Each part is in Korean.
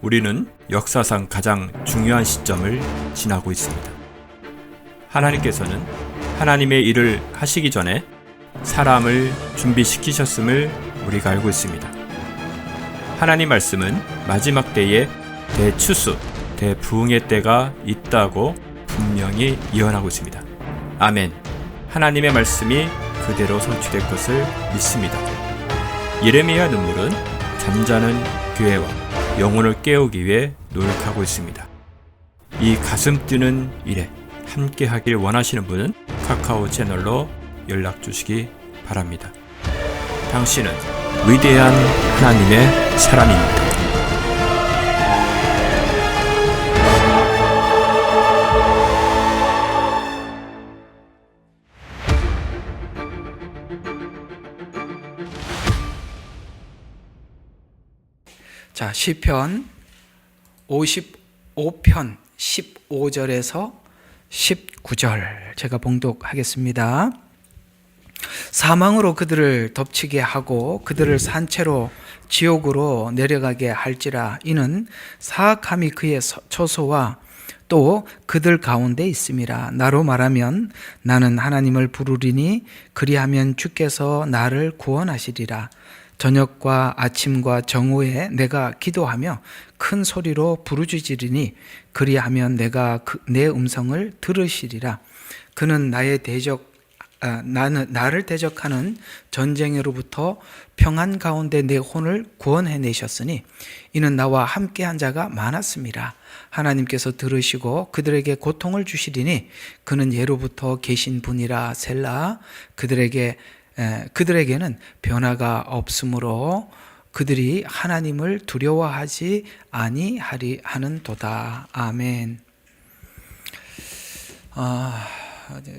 우리는 역사상 가장 중요한 시점을 지나고 있습니다. 하나님께서는 하나님의 일을 하시기 전에 사람을 준비시키셨음을 우리가 알고 있습니다. 하나님 말씀은 마지막 때에 대추수, 대부흥의 때가 있다고 분명히 예언하고 있습니다. 아멘. 하나님의 말씀이 그대로 성취될 것을 믿습니다. 예레미야 눈물은 잠자는 교회와 영혼을 깨우기 위해 노력하고 있습니다. 이 가슴 뛰는 일에 함께 하길 원하시는 분은 카카오 채널로 연락 주시기 바랍니다. 당신은 위대한 하나님의 사람입니다. 자, 시편 55편 15절에서 19절 제가 봉독하겠습니다. 사망으로 그들을 덮치게 하고 그들을 산채로 지옥으로 내려가게 할지라. 이는 사악함이 그의 처소와 또 그들 가운데 있음이라. 나로 말하면 나는 하나님을 부르리니 그리하면 주께서 나를 구원하시리라. 저녁과 아침과 정오에 내가 기도하며 큰 소리로 부르짖으리니 그리하면 내가 내 음성을 들으시리라. 그는 나를 대적하는 전쟁으로부터 평안 가운데 내 혼을 구원해내셨으니 이는 나와 함께한 자가 많았습니다. 하나님께서 들으시고 그들에게 고통을 주시리니 그는 예로부터 계신 분이라. 셀라. 그들에게는 변화가 없으므로 그들이 하나님을 두려워하지 아니하리 하는도다. 아멘.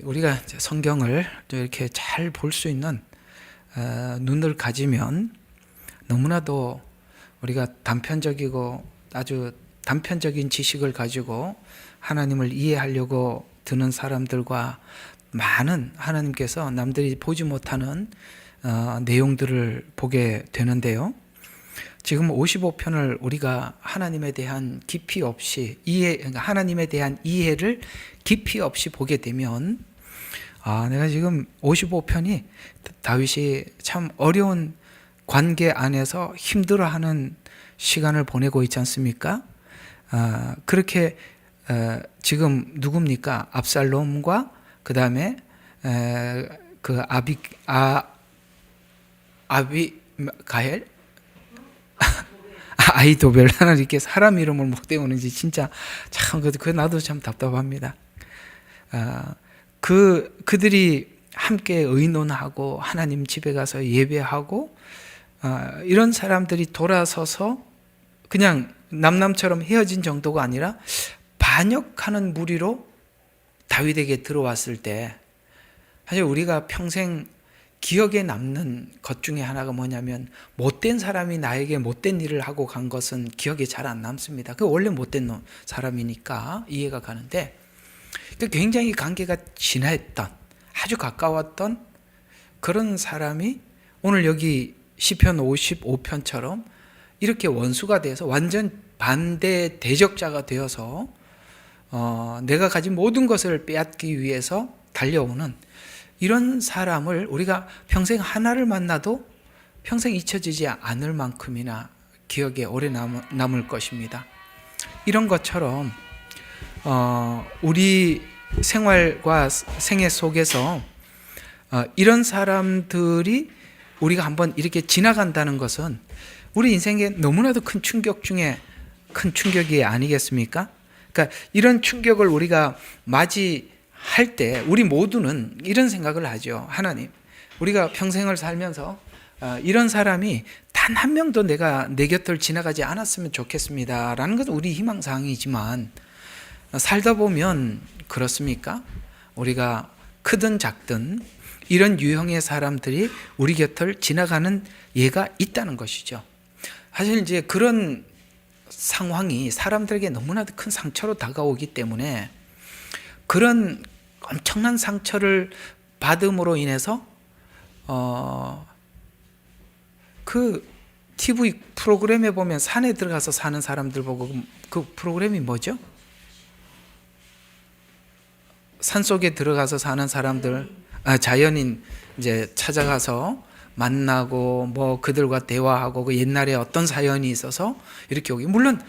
우리가 성경을 이렇게 잘 볼 수 있는 눈을 가지면 너무나도 우리가 단편적이고 아주 단편적인 지식을 가지고 하나님을 이해하려고 드는 사람들과 많은 하나님께서 남들이 보지 못하는 내용들을 보게 되는데요. 지금 55편을 우리가 하나님에 대한 깊이 없이 하나님에 대한 이해를 깊이 없이 보게 되면 내가 지금 55편이 다윗이 참 어려운 관계 안에서 힘들어하는 시간을 보내고 있지 않습니까? 그렇게 지금 누굽니까? 압살롬과 그 다음에 그 아비가엘? 아이도벨. 하나님 이렇게 사람 이름을 못 외우는지 진짜 참 그 나도 참 답답합니다. 그들이 함께 의논하고 하나님 집에 가서 예배하고 이런 사람들이 돌아서서 그냥 남남처럼 헤어진 정도가 아니라 반역하는 무리로 다윗에게 들어왔을 때 사실 우리가 평생 기억에 남는 것 중에 하나가 뭐냐면 못된 사람이 나에게 못된 일을 하고 간 것은 기억에 잘 안 남습니다. 그 원래 못된 사람이니까 이해가 가는데 굉장히 관계가 진했던 아주 가까웠던 그런 사람이 오늘 여기 시편 55편처럼 이렇게 원수가 돼서 완전 반대 대적자가 되어서 내가 가진 모든 것을 빼앗기 위해서 달려오는 이런 사람을 우리가 평생 하나를 만나도 평생 잊혀지지 않을 만큼이나 기억에 오래 남을 것입니다. 이런 것처럼 우리 생활과 생애 속에서 이런 사람들이 우리가 한번 이렇게 지나간다는 것은 우리 인생에 너무나도 큰 충격 중에 큰 충격이 아니겠습니까? 그러니까 이런 충격을 우리가 맞이할 때 우리 모두는 이런 생각을 하죠. 하나님, 우리가 평생을 살면서 이런 사람이 단 한 명도 내 곁을 지나가지 않았으면 좋겠습니다 라는 것은 우리 희망사항이지만 살다 보면 그렇습니까? 우리가 크든 작든 이런 유형의 사람들이 우리 곁을 지나가는 예가 있다는 것이죠. 사실 이제 그런 상황이 사람들에게 너무나도 큰 상처로 다가오기 때문에 그런 엄청난 상처를 받음으로 인해서 TV 프로그램에 보면 산에 들어가서 사는 사람들 보고 그 프로그램이 뭐죠? 산 속에 들어가서 사는 사람들, 자연인 이제 찾아가서 만나고 뭐 그들과 대화하고 그 옛날에 어떤 사연이 있어서 이렇게 오기. 물론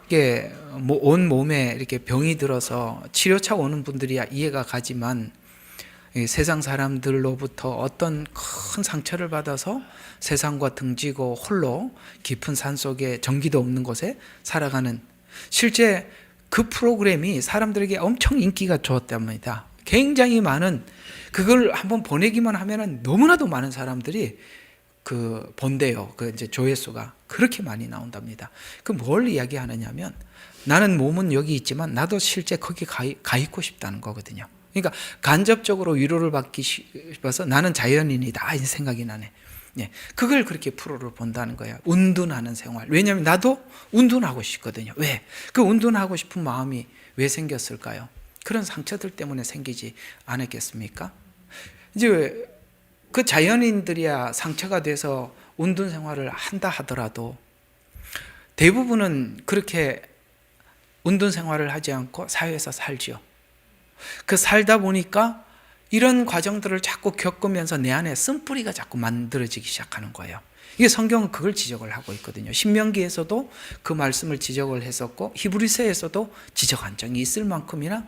이게 뭐 온 몸에 이렇게 병이 들어서 치료차 오는 분들이야 이해가 가지만 세상 사람들로부터 어떤 큰 상처를 받아서 세상과 등지고 홀로 깊은 산 속에 전기도 없는 곳에 살아가는, 실제 그 프로그램이 사람들에게 엄청 인기가 좋았답니다. 굉장히 많은, 그걸 한번 보내기만 하면은 너무나도 많은 사람들이 그 본대요. 그 이제 조회수가 그렇게 많이 나온답니다. 그 뭘 이야기하느냐면 나는 몸은 여기 있지만 나도 실제 거기 가 있고 싶다는 거거든요. 그러니까 간접적으로 위로를 받기 싶어서 나는 자연인이다 이 생각이 나네. 예, 그걸 그렇게 프로를 본다는 거야. 운둔하는 생활. 왜냐하면 나도 운둔하고 싶거든요. 왜? 그 운둔하고 싶은 마음이 왜 생겼을까요? 그런 상처들 때문에 생기지 않았겠습니까? 이제 그 자연인들이야 상처가 돼서 운둔 생활을 한다 하더라도 대부분은 그렇게 운둔 생활을 하지 않고 사회에서 살지요. 그 살다 보니까 이런 과정들을 자꾸 겪으면서 내 안에 쓴뿌리가 자꾸 만들어지기 시작하는 거예요. 이게 성경은 그걸 지적을 하고 있거든요. 신명기에서도 그 말씀을 지적을 했었고 히브리서에서도 지적한 적이 있을 만큼이나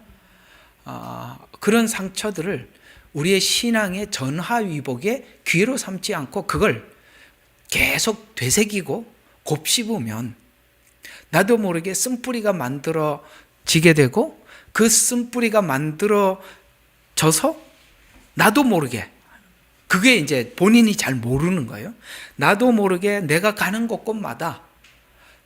그런 상처들을 우리의 신앙의 전하위복의 기회로 삼지 않고 그걸 계속 되새기고 곱씹으면 나도 모르게 쓴뿌리가 만들어지게 되고 그 쓴뿌리가 만들어져서 나도 모르게, 그게 이제 본인이 잘 모르는 거예요. 나도 모르게 내가 가는 곳곳마다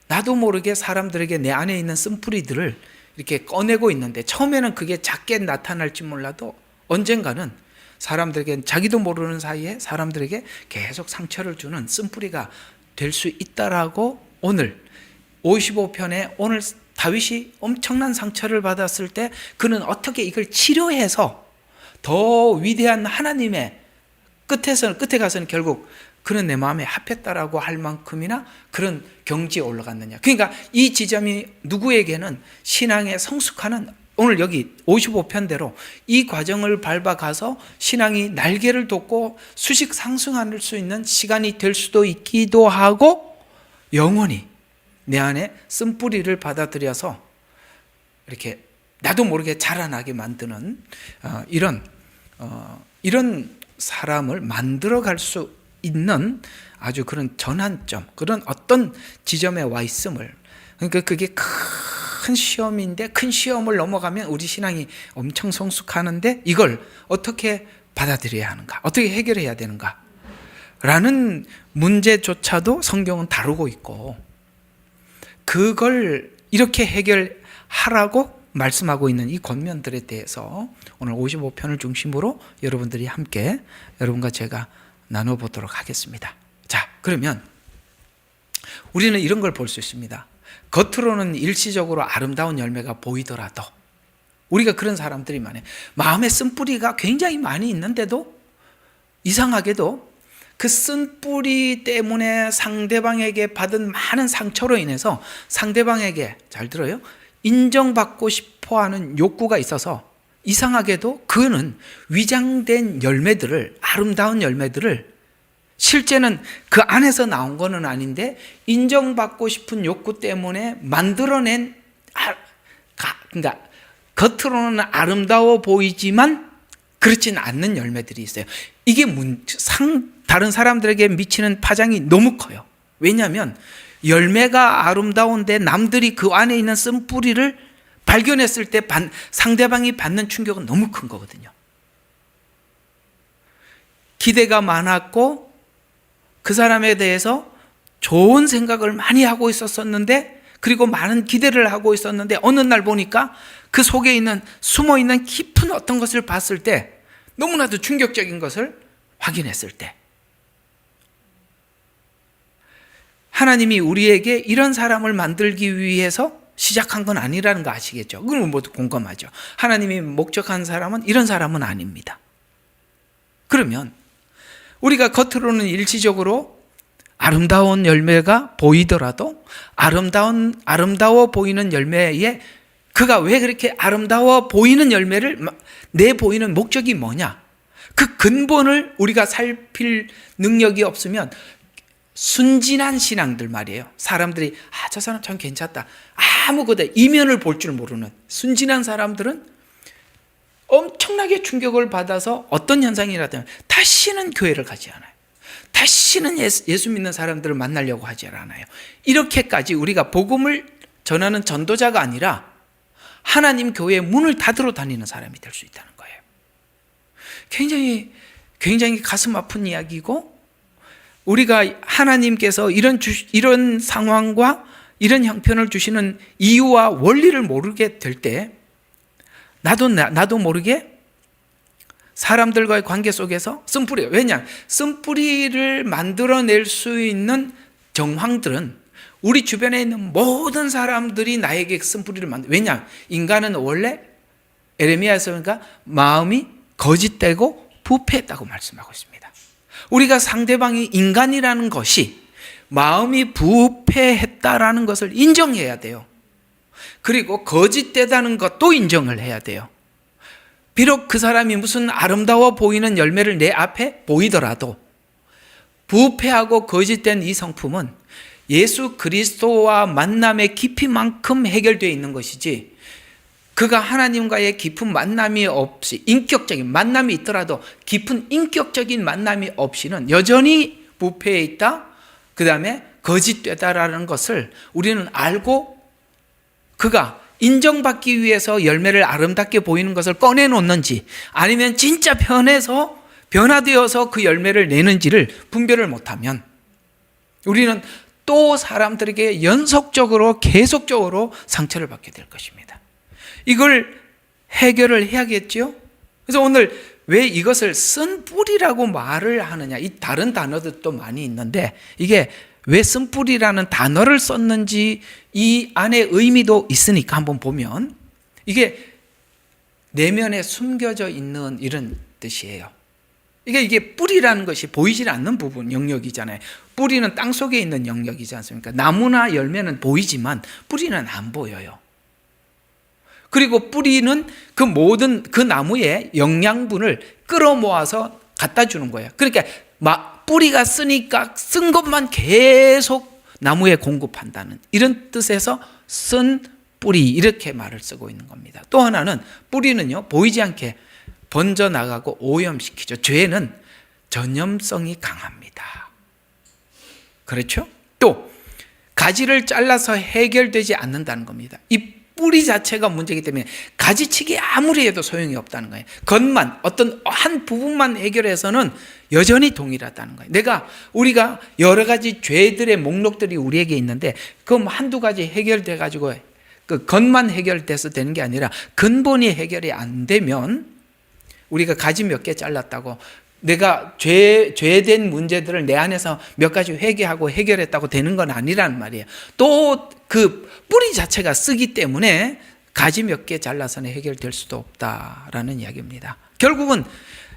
나도 모르게 사람들에게 내 안에 있는 쓴뿌리들을 이렇게 꺼내고 있는데, 처음에는 그게 작게 나타날지 몰라도 언젠가는 사람들에게, 자기도 모르는 사이에 사람들에게 계속 상처를 주는 쓴뿌리가 될 수 있다라고, 오늘 55편에 오늘 다윗이 엄청난 상처를 받았을 때 그는 어떻게 이걸 치료해서 더 위대한 하나님의 끝에 가서는 결국 그는 내 마음에 합했다라고 할 만큼이나 그런 경지에 올라갔느냐. 그러니까 이 지점이 누구에게는 신앙에 성숙하는, 오늘 여기 55편대로 이 과정을 밟아가서 신앙이 날개를 돋고 수직 상승할 수 있는 시간이 될 수도 있기도 하고, 영원히 내 안에 쓴뿌리를 받아들여서 이렇게 나도 모르게 자라나게 만드는 이런 사람을 만들어갈 수 있는 아주 그런 전환점, 그런 어떤 지점에 와 있음을, 그러니까 그게 큰 시험인데, 큰 시험을 넘어가면 우리 신앙이 엄청 성숙하는데 이걸 어떻게 받아들여야 하는가, 어떻게 해결해야 되는가 라는 문제조차도 성경은 다루고 있고, 그걸 이렇게 해결하라고 말씀하고 있는 이 권면들에 대해서 오늘 55편을 중심으로 여러분들이 함께, 여러분과 제가 나눠보도록 하겠습니다. 자, 그러면 우리는 이런 걸 볼 수 있습니다. 겉으로는 일시적으로 아름다운 열매가 보이더라도, 우리가 그런 사람들이 많아요. 마음에 쓴뿌리가 굉장히 많이 있는데도 이상하게도 그 쓴뿌리 때문에 상대방에게 받은 많은 상처로 인해서 상대방에게, 잘 들어요, 인정받고 싶어하는 욕구가 있어서 이상하게도 그는 위장된 열매들을, 아름다운 열매들을, 실제는 그 안에서 나온 거는 아닌데 인정받고 싶은 욕구 때문에 만들어낸, 그러니까 겉으로는 아름다워 보이지만 그렇지는 않는 열매들이 있어요. 이게 다른 사람들에게 미치는 파장이 너무 커요. 왜냐하면 열매가 아름다운데 남들이 그 안에 있는 쓴뿌리를 발견했을 때 상대방이 받는 충격은 너무 큰 거거든요. 기대가 많았고 그 사람에 대해서 좋은 생각을 많이 하고 있었었는데, 그리고 많은 기대를 하고 있었는데 어느 날 보니까 그 속에 있는 숨어있는 깊은 어떤 것을 봤을 때, 너무나도 충격적인 것을 확인했을 때, 하나님이 우리에게 이런 사람을 만들기 위해서 시작한 건 아니라는 거 아시겠죠? 그건 모두 공감하죠. 하나님이 목적한 사람은 이런 사람은 아닙니다. 그러면 우리가 겉으로는 일시적으로 아름다운 열매가 보이더라도 아름다워 보이는 열매에 그가 왜 그렇게 아름다워 보이는 열매를 내보이는 목적이 뭐냐? 그 근본을 우리가 살필 능력이 없으면 순진한 신앙들 말이에요. 사람들이 저 사람 참 괜찮다. 아무것도 이면을 볼 줄 모르는 순진한 사람들은 엄청나게 충격을 받아서 어떤 현상이라든 다시는 교회를 가지 않아요. 다시는 예수 믿는 사람들을 만나려고 하지 않아요. 이렇게까지 우리가 복음을 전하는 전도자가 아니라 하나님 교회의 문을 닫으러 다니는 사람이 될 수 있다는 거예요. 굉장히 가슴 아픈 이야기고, 우리가 하나님께서 이런 상황과 이런 형편을 주시는 이유와 원리를 모르게 될 때 나도 모르게 사람들과의 관계 속에서 쓴뿌리, 왜냐? 쓴뿌리를 만들어낼 수 있는 정황들은 우리 주변에 있는 모든 사람들이 나에게 쓴뿌리를 왜냐? 인간은 원래 에레미야에서 그러니까 마음이 거짓되고 부패했다고 말씀하고 있습니다. 우리가 상대방이 인간이라는 것이 마음이 부패했다라는 것을 인정해야 돼요. 그리고 거짓되다는 것도 인정을 해야 돼요. 비록 그 사람이 무슨 아름다워 보이는 열매를 내 앞에 보이더라도 부패하고 거짓된 이 성품은 예수 그리스도와 만남의 깊이만큼 해결되어 있는 것이지, 그가 하나님과의 깊은 만남이 없이, 인격적인 만남이 있더라도 깊은 인격적인 만남이 없이는 여전히 부패해 있다, 그 다음에 거짓되다라는 것을 우리는 알고, 그가 인정받기 위해서 열매를 아름답게 보이는 것을 꺼내놓는지 아니면 진짜 변화되어서 그 열매를 내는지를 분별을 못하면 우리는 또 사람들에게 연속적으로 계속적으로 상처를 받게 될 것입니다. 이걸 해결을 해야겠죠. 그래서 오늘 왜 이것을 쓴뿌리라고 말을 하느냐, 이 다른 단어들도 많이 있는데 이게 왜 쓴뿌리라는 단어를 썼는지 이 안에 의미도 있으니까 한번 보면 이게 내면에 숨겨져 있는 이런 뜻이에요. 이게 뿌리라는 것이 보이질 않는 부분, 영역이잖아요. 뿌리는 땅 속에 있는 영역이지 않습니까? 나무나 열매는 보이지만 뿌리는 안 보여요. 그리고 뿌리는 그 모든 그 나무의 영양분을 끌어모아서 갖다 주는 거예요. 그러니까 뿌리가 쓰니까 쓴 것만 계속 나무에 공급한다는 이런 뜻에서 쓴 뿌리, 이렇게 말을 쓰고 있는 겁니다. 또 하나는 뿌리는요, 보이지 않게 번져나가고 오염시키죠. 죄는 전염성이 강합니다. 그렇죠? 또 가지를 잘라서 해결되지 않는다는 겁니다. 이 뿌리 자체가 문제이기 때문에 가지치기 아무리 해도 소용이 없다는 거예요. 겉만, 어떤 한 부분만 해결해서는 여전히 동일하다는 거예요. 우리가 여러 가지 죄들의 목록들이 우리에게 있는데 그럼 한두 가지 해결돼 가지고 그 겉만 해결돼서 되는 게 아니라 근본이 해결이 안 되면, 우리가 가지 몇 개 잘랐다고 내가 죄된 문제들을 내 안에서 몇 가지 회개하고 해결했다고 되는 건 아니란 말이에요. 또 그 뿌리 자체가 쓰기 때문에 가지 몇 개 잘라서는 해결될 수도 없다라는 이야기입니다. 결국은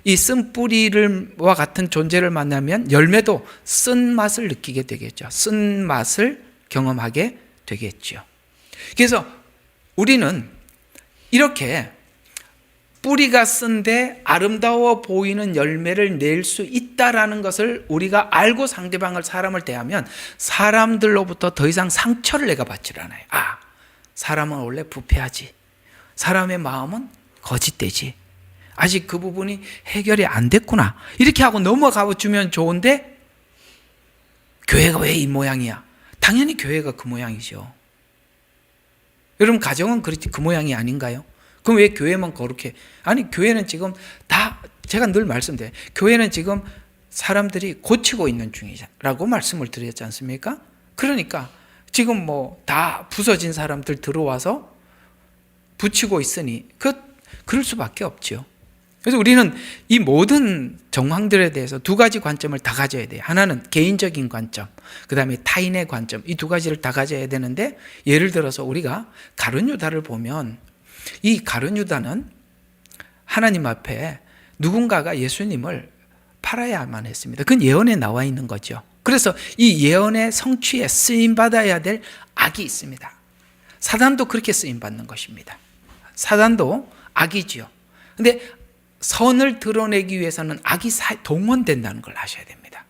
이 쓴 뿌리와 같은 존재를 만나면 열매도 쓴 맛을 느끼게 되겠죠. 쓴 맛을 경험하게 되겠죠. 그래서 우리는 이렇게 뿌리가 쓴데 아름다워 보이는 열매를 낼 수 있다라는 것을 우리가 알고 사람을 대하면 사람들로부터 더 이상 상처를 내가 받질 않아요. 사람은 원래 부패하지, 사람의 마음은 거짓되지, 아직 그 부분이 해결이 안 됐구나, 이렇게 하고 넘어가 주면 좋은데 교회가 왜 이 모양이야? 당연히 교회가 그 모양이죠. 여러분 가정은 그 모양이 아닌가요? 그럼 왜 교회만 거룩해? 아니, 교회는 지금 다, 제가 늘 말씀드려요. 교회는 지금 사람들이 고치고 있는 중이라고 말씀을 드렸지 않습니까? 그러니까 지금 다 부서진 사람들 들어와서 붙이고 있으니 그럴 수밖에 없죠. 그래서 우리는 이 모든 정황들에 대해서 두 가지 관점을 다 가져야 돼요. 하나는 개인적인 관점, 그 다음에 타인의 관점, 이 두 가지를 다 가져야 되는데, 예를 들어서 우리가 가룟 유다를 보면 이 가룟 유다는 하나님 앞에 누군가가 예수님을 팔아야만 했습니다. 그건 예언에 나와 있는 거죠. 그래서 이 예언의 성취에 쓰임받아야 될 악이 있습니다. 사단도 그렇게 쓰임받는 것입니다. 사단도 악이지요. 근데 선을 드러내기 위해서는 악이 동원된다는 걸 아셔야 됩니다.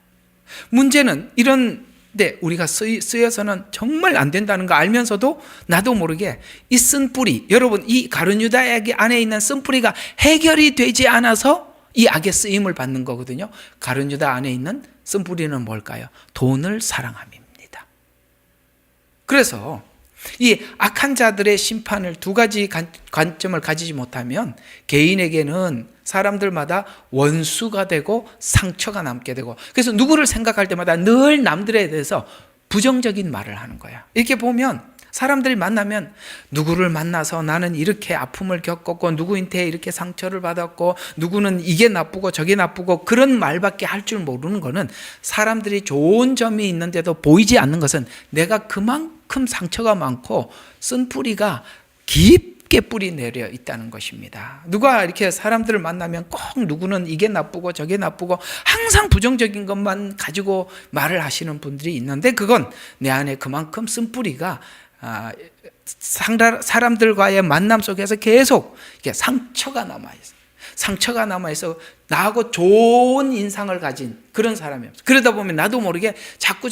문제는 이런데 우리가 쓰여서는 정말 안 된다는 거 알면서도 나도 모르게 이 쓴뿌리, 여러분 이 가룟 유다 안에 있는 쓴뿌리가 해결이 되지 않아서 이 악의 쓰임을 받는 거거든요. 가룟 유다 안에 있는 쓴뿌리는 뭘까요? 돈을 사랑함입니다. 그래서 이 악한 자들의 심판을 두 가지 관점을 가지지 못하면 개인에게는 사람들마다 원수가 되고 상처가 남게 되고, 그래서 누구를 생각할 때마다 늘 남들에 대해서 부정적인 말을 하는 거야. 이렇게 보면 사람들이 만나면 누구를 만나서 나는 이렇게 아픔을 겪었고 누구한테 이렇게 상처를 받았고 누구는 이게 나쁘고 저게 나쁘고 그런 말밖에 할 줄 모르는 거는, 사람들이 좋은 점이 있는데도 보이지 않는 것은 내가 그만큼 상처가 많고 쓴뿌리가 깊게 뿌리 내려 있다는 것입니다. 누가 이렇게 사람들을 만나면 꼭 누구는 이게 나쁘고 저게 나쁘고 항상 부정적인 것만 가지고 말을 하시는 분들이 있는데, 그건 내 안에 그만큼 쓴뿌리가 사람들과의 만남 속에서 계속 이렇게 상처가 남아있어요. 상처가 남아있어 나하고 좋은 인상을 가진 그런 사람이 없어요. 그러다 보면 나도 모르게 자꾸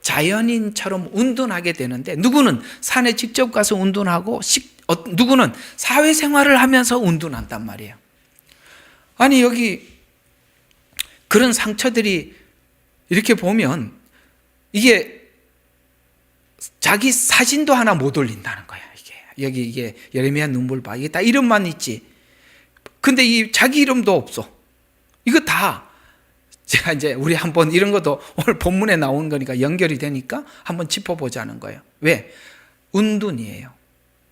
자연인처럼 운동하게 되는데, 누구는 산에 직접 가서 운동하고 누구는 사회생활을 하면서 운동한단 말이에요. 아니 여기 그런 상처들이 이렇게 보면 이게 자기 사진도 하나 못 올린다는 거야. 이게 예레미야 눈물 봐. 이게 다 이름만 있지. 근데 이 자기 이름도 없어. 이거 다 제가 이제 우리 한번 이런 것도 오늘 본문에 나온 거니까 연결이 되니까 한번 짚어보자는 거예요. 왜? 운둔이에요.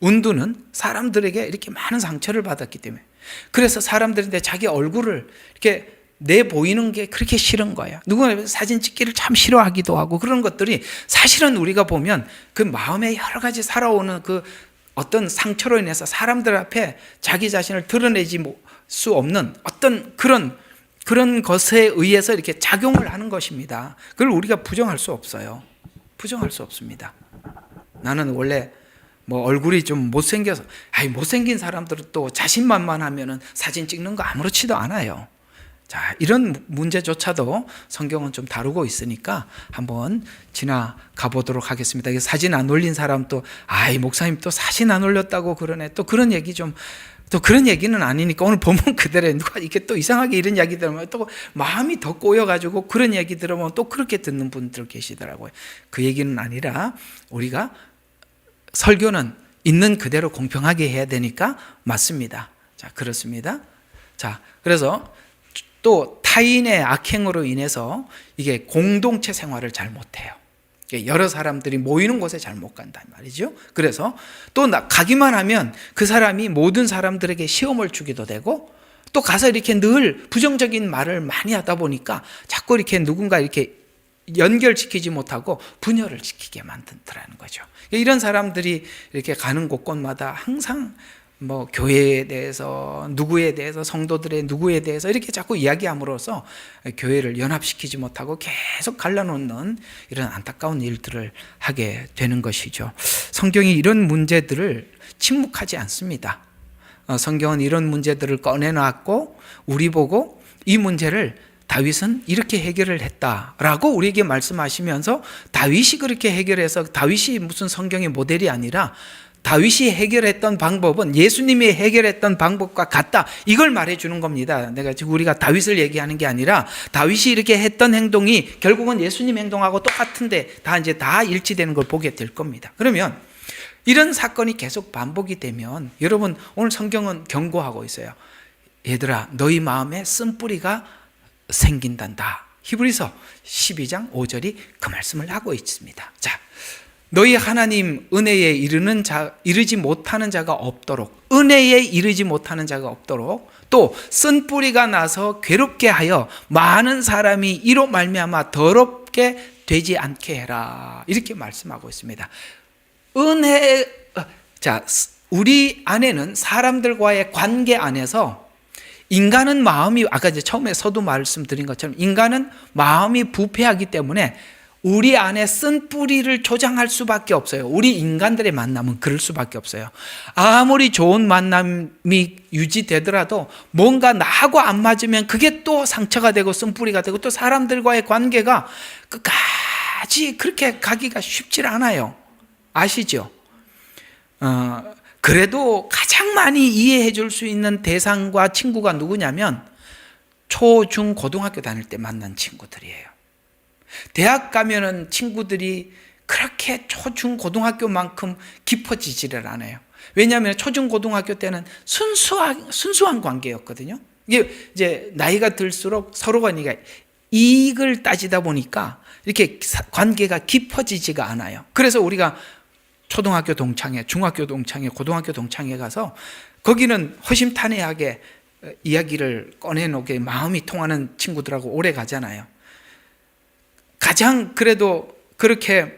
운둔은 사람들에게 이렇게 많은 상처를 받았기 때문에, 그래서 사람들인데 자기 얼굴을 이렇게 내 보이는 게 그렇게 싫은 거야. 누구나 사진 찍기를 참 싫어하기도 하고, 그런 것들이 사실은 우리가 보면 그 마음에 여러 가지 살아오는 그 어떤 상처로 인해서 사람들 앞에 자기 자신을 드러내지 수 없는 어떤 그런 것에 의해서 이렇게 작용을 하는 것입니다. 그걸 우리가 부정할 수 없어요. 부정할 수 없습니다. 나는 원래 얼굴이 좀 못생겨서, 못생긴 사람들은 또 자신만만하면은 사진 찍는 거 아무렇지도 않아요. 자, 이런 문제조차도 성경은 좀 다루고 있으니까 한번 지나가 보도록 하겠습니다. 사진 안 올린 사람 또, 목사님 또 사진 안 올렸다고 그러네. 또 그런 얘기 또 그런 얘기는 아니니까 오늘 본문 그대로 누가 이렇게 또 이상하게 이런 이야기 들으면 또 마음이 더 꼬여가지고 그런 얘기 들으면 또 그렇게 듣는 분들 계시더라고요. 그 얘기는 아니라 우리가 설교는 있는 그대로 공평하게 해야 되니까 맞습니다. 자, 그렇습니다. 자, 그래서 또 타인의 악행으로 인해서 이게 공동체 생활을 잘 못해요. 여러 사람들이 모이는 곳에 잘 못 간단 말이죠. 그래서 또 가기만 하면 그 사람이 모든 사람들에게 시험을 주기도 되고, 또 가서 이렇게 늘 부정적인 말을 많이 하다 보니까 자꾸 이렇게 누군가 이렇게 연결시키지 못하고 분열을 시키게 만든다는 거죠. 이런 사람들이 이렇게 가는 곳곳마다 항상 교회에 대해서, 누구에 대해서, 성도들의 누구에 대해서 이렇게 자꾸 이야기함으로써 교회를 연합시키지 못하고 계속 갈라놓는 이런 안타까운 일들을 하게 되는 것이죠. 성경이 이런 문제들을 침묵하지 않습니다. 성경은 이런 문제들을 꺼내놨고 우리 보고 이 문제를 다윗은 이렇게 해결을 했다라고 우리에게 말씀하시면서, 다윗이 그렇게 해결해서 다윗이 무슨 성경의 모델이 아니라 다윗이 해결했던 방법은 예수님이 해결했던 방법과 같다, 이걸 말해주는 겁니다. 지금 우리가 다윗을 얘기하는 게 아니라 다윗이 이렇게 했던 행동이 결국은 예수님 행동하고 똑같은데 다 일치되는 걸 보게 될 겁니다. 그러면 이런 사건이 계속 반복이 되면, 여러분 오늘 성경은 경고하고 있어요. 얘들아, 너희 마음에 쓴뿌리가 생긴단다. 히브리서 12장 5절이 그 말씀을 하고 있습니다. 자, 너희 하나님 은혜에 이르지 못하는 자가 없도록, 은혜에 이르지 못하는 자가 없도록, 또 쓴뿌리가 나서 괴롭게 하여 많은 사람이 이로 말미암아 더럽게 되지 않게 해라, 이렇게 말씀하고 있습니다. 우리 안에는, 사람들과의 관계 안에서 인간은 마음이, 아까 이제 처음에 서두 말씀드린 것처럼 인간은 마음이 부패하기 때문에 우리 안에 쓴 뿌리를 조장할 수밖에 없어요. 우리 인간들의 만남은 그럴 수밖에 없어요. 아무리 좋은 만남이 유지되더라도 뭔가 나하고 안 맞으면 그게 또 상처가 되고 쓴 뿌리가 되고, 또 사람들과의 관계가 끝까지 그렇게 가기가 쉽지 않아요. 아시죠? 그래도 가장 많이 이해해 줄 수 있는 대상과 친구가 누구냐면 초, 중, 고등학교 다닐 때 만난 친구들이에요. 대학 가면은 친구들이 그렇게 초, 중, 고등학교만큼 깊어지지를 않아요. 왜냐하면 초, 중, 고등학교 때는 순수한 관계였거든요. 이게 이제 나이가 들수록 서로가 이익을 따지다 보니까 이렇게 관계가 깊어지지가 않아요. 그래서 우리가 초등학교 동창회, 중학교 동창회, 고등학교 동창회 가서 거기는 허심탄회하게 이야기를 꺼내놓게 마음이 통하는 친구들하고 오래 가잖아요. 가장 그래도 그렇게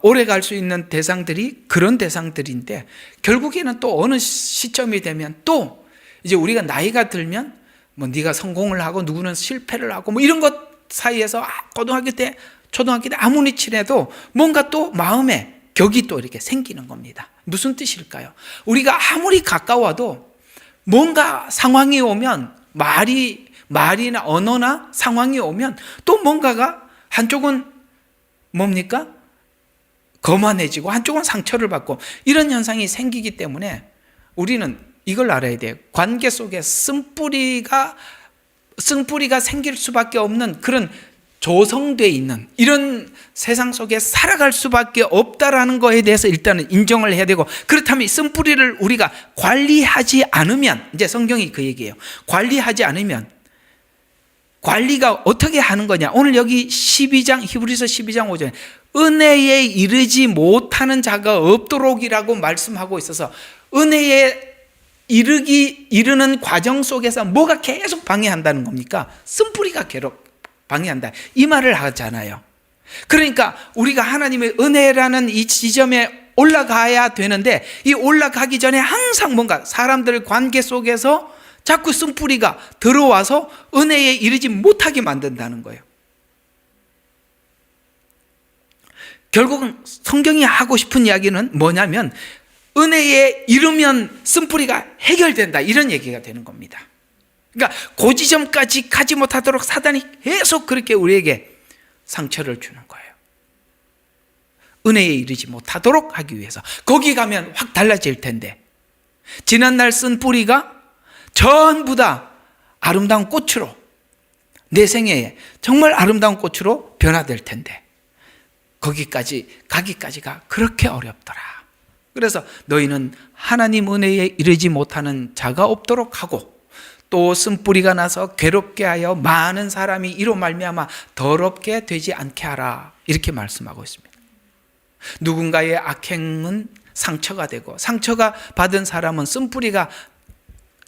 오래 갈 수 있는 대상들이 그런 대상들인데, 결국에는 또 어느 시점이 되면 또 이제 우리가 나이가 들면 뭐 네가 성공을 하고 누구는 실패를 하고 뭐 이런 것 사이에서 고등학교 때, 초등학교 때 아무리 친해도 뭔가 또 마음에 격이 또 이렇게 생기는 겁니다. 무슨 뜻일까요? 우리가 아무리 가까워도 뭔가 상황이 오면, 말이나 언어나 상황이 오면 또 뭔가가 한쪽은 뭡니까? 거만해지고 한쪽은 상처를 받고 이런 현상이 생기기 때문에 우리는 이걸 알아야 돼요. 관계 속에 쓴뿌리가 생길 수밖에 없는 그런 조성되어 있는 이런 세상 속에 살아갈 수밖에 없다라는 거에 대해서 일단은 인정을 해야 되고, 그렇다면 쓴뿌리를 우리가 관리하지 않으면, 이제 성경이 그 얘기예요. 관리하지 않으면 관리가 어떻게 하는 거냐? 오늘 여기 히브리서 12장 5절에 은혜에 이르지 못하는 자가 없도록이라고 말씀하고 있어서, 은혜에 이르는 과정 속에서 뭐가 계속 방해한다는 겁니까? 쓴뿌리가 계속 방해한다, 이 말을 하잖아요. 그러니까 우리가 하나님의 은혜라는 이 지점에 올라가야 되는데, 이 올라가기 전에 항상 뭔가 사람들 관계 속에서 자꾸 쓴뿌리가 들어와서 은혜에 이르지 못하게 만든다는 거예요. 결국은 성경이 하고 싶은 이야기는 뭐냐면, 은혜에 이르면 쓴뿌리가 해결된다, 이런 얘기가 되는 겁니다. 그러니까 그 지점까지 가지 못하도록 사단이 계속 그렇게 우리에게 상처를 주는 거예요. 은혜에 이르지 못하도록 하기 위해서. 거기 가면 확 달라질 텐데, 지난날 쓴 뿌리가 전부 다 아름다운 꽃으로, 내 생애에 정말 아름다운 꽃으로 변화될 텐데 가기까지가 그렇게 어렵더라. 그래서 너희는 하나님 은혜에 이르지 못하는 자가 없도록 하고, 또 쓴뿌리가 나서 괴롭게 하여 많은 사람이 이로 말미암아 더럽게 되지 않게 하라, 이렇게 말씀하고 있습니다. 누군가의 악행은 상처가 되고, 상처가 받은 사람은 쓴뿌리가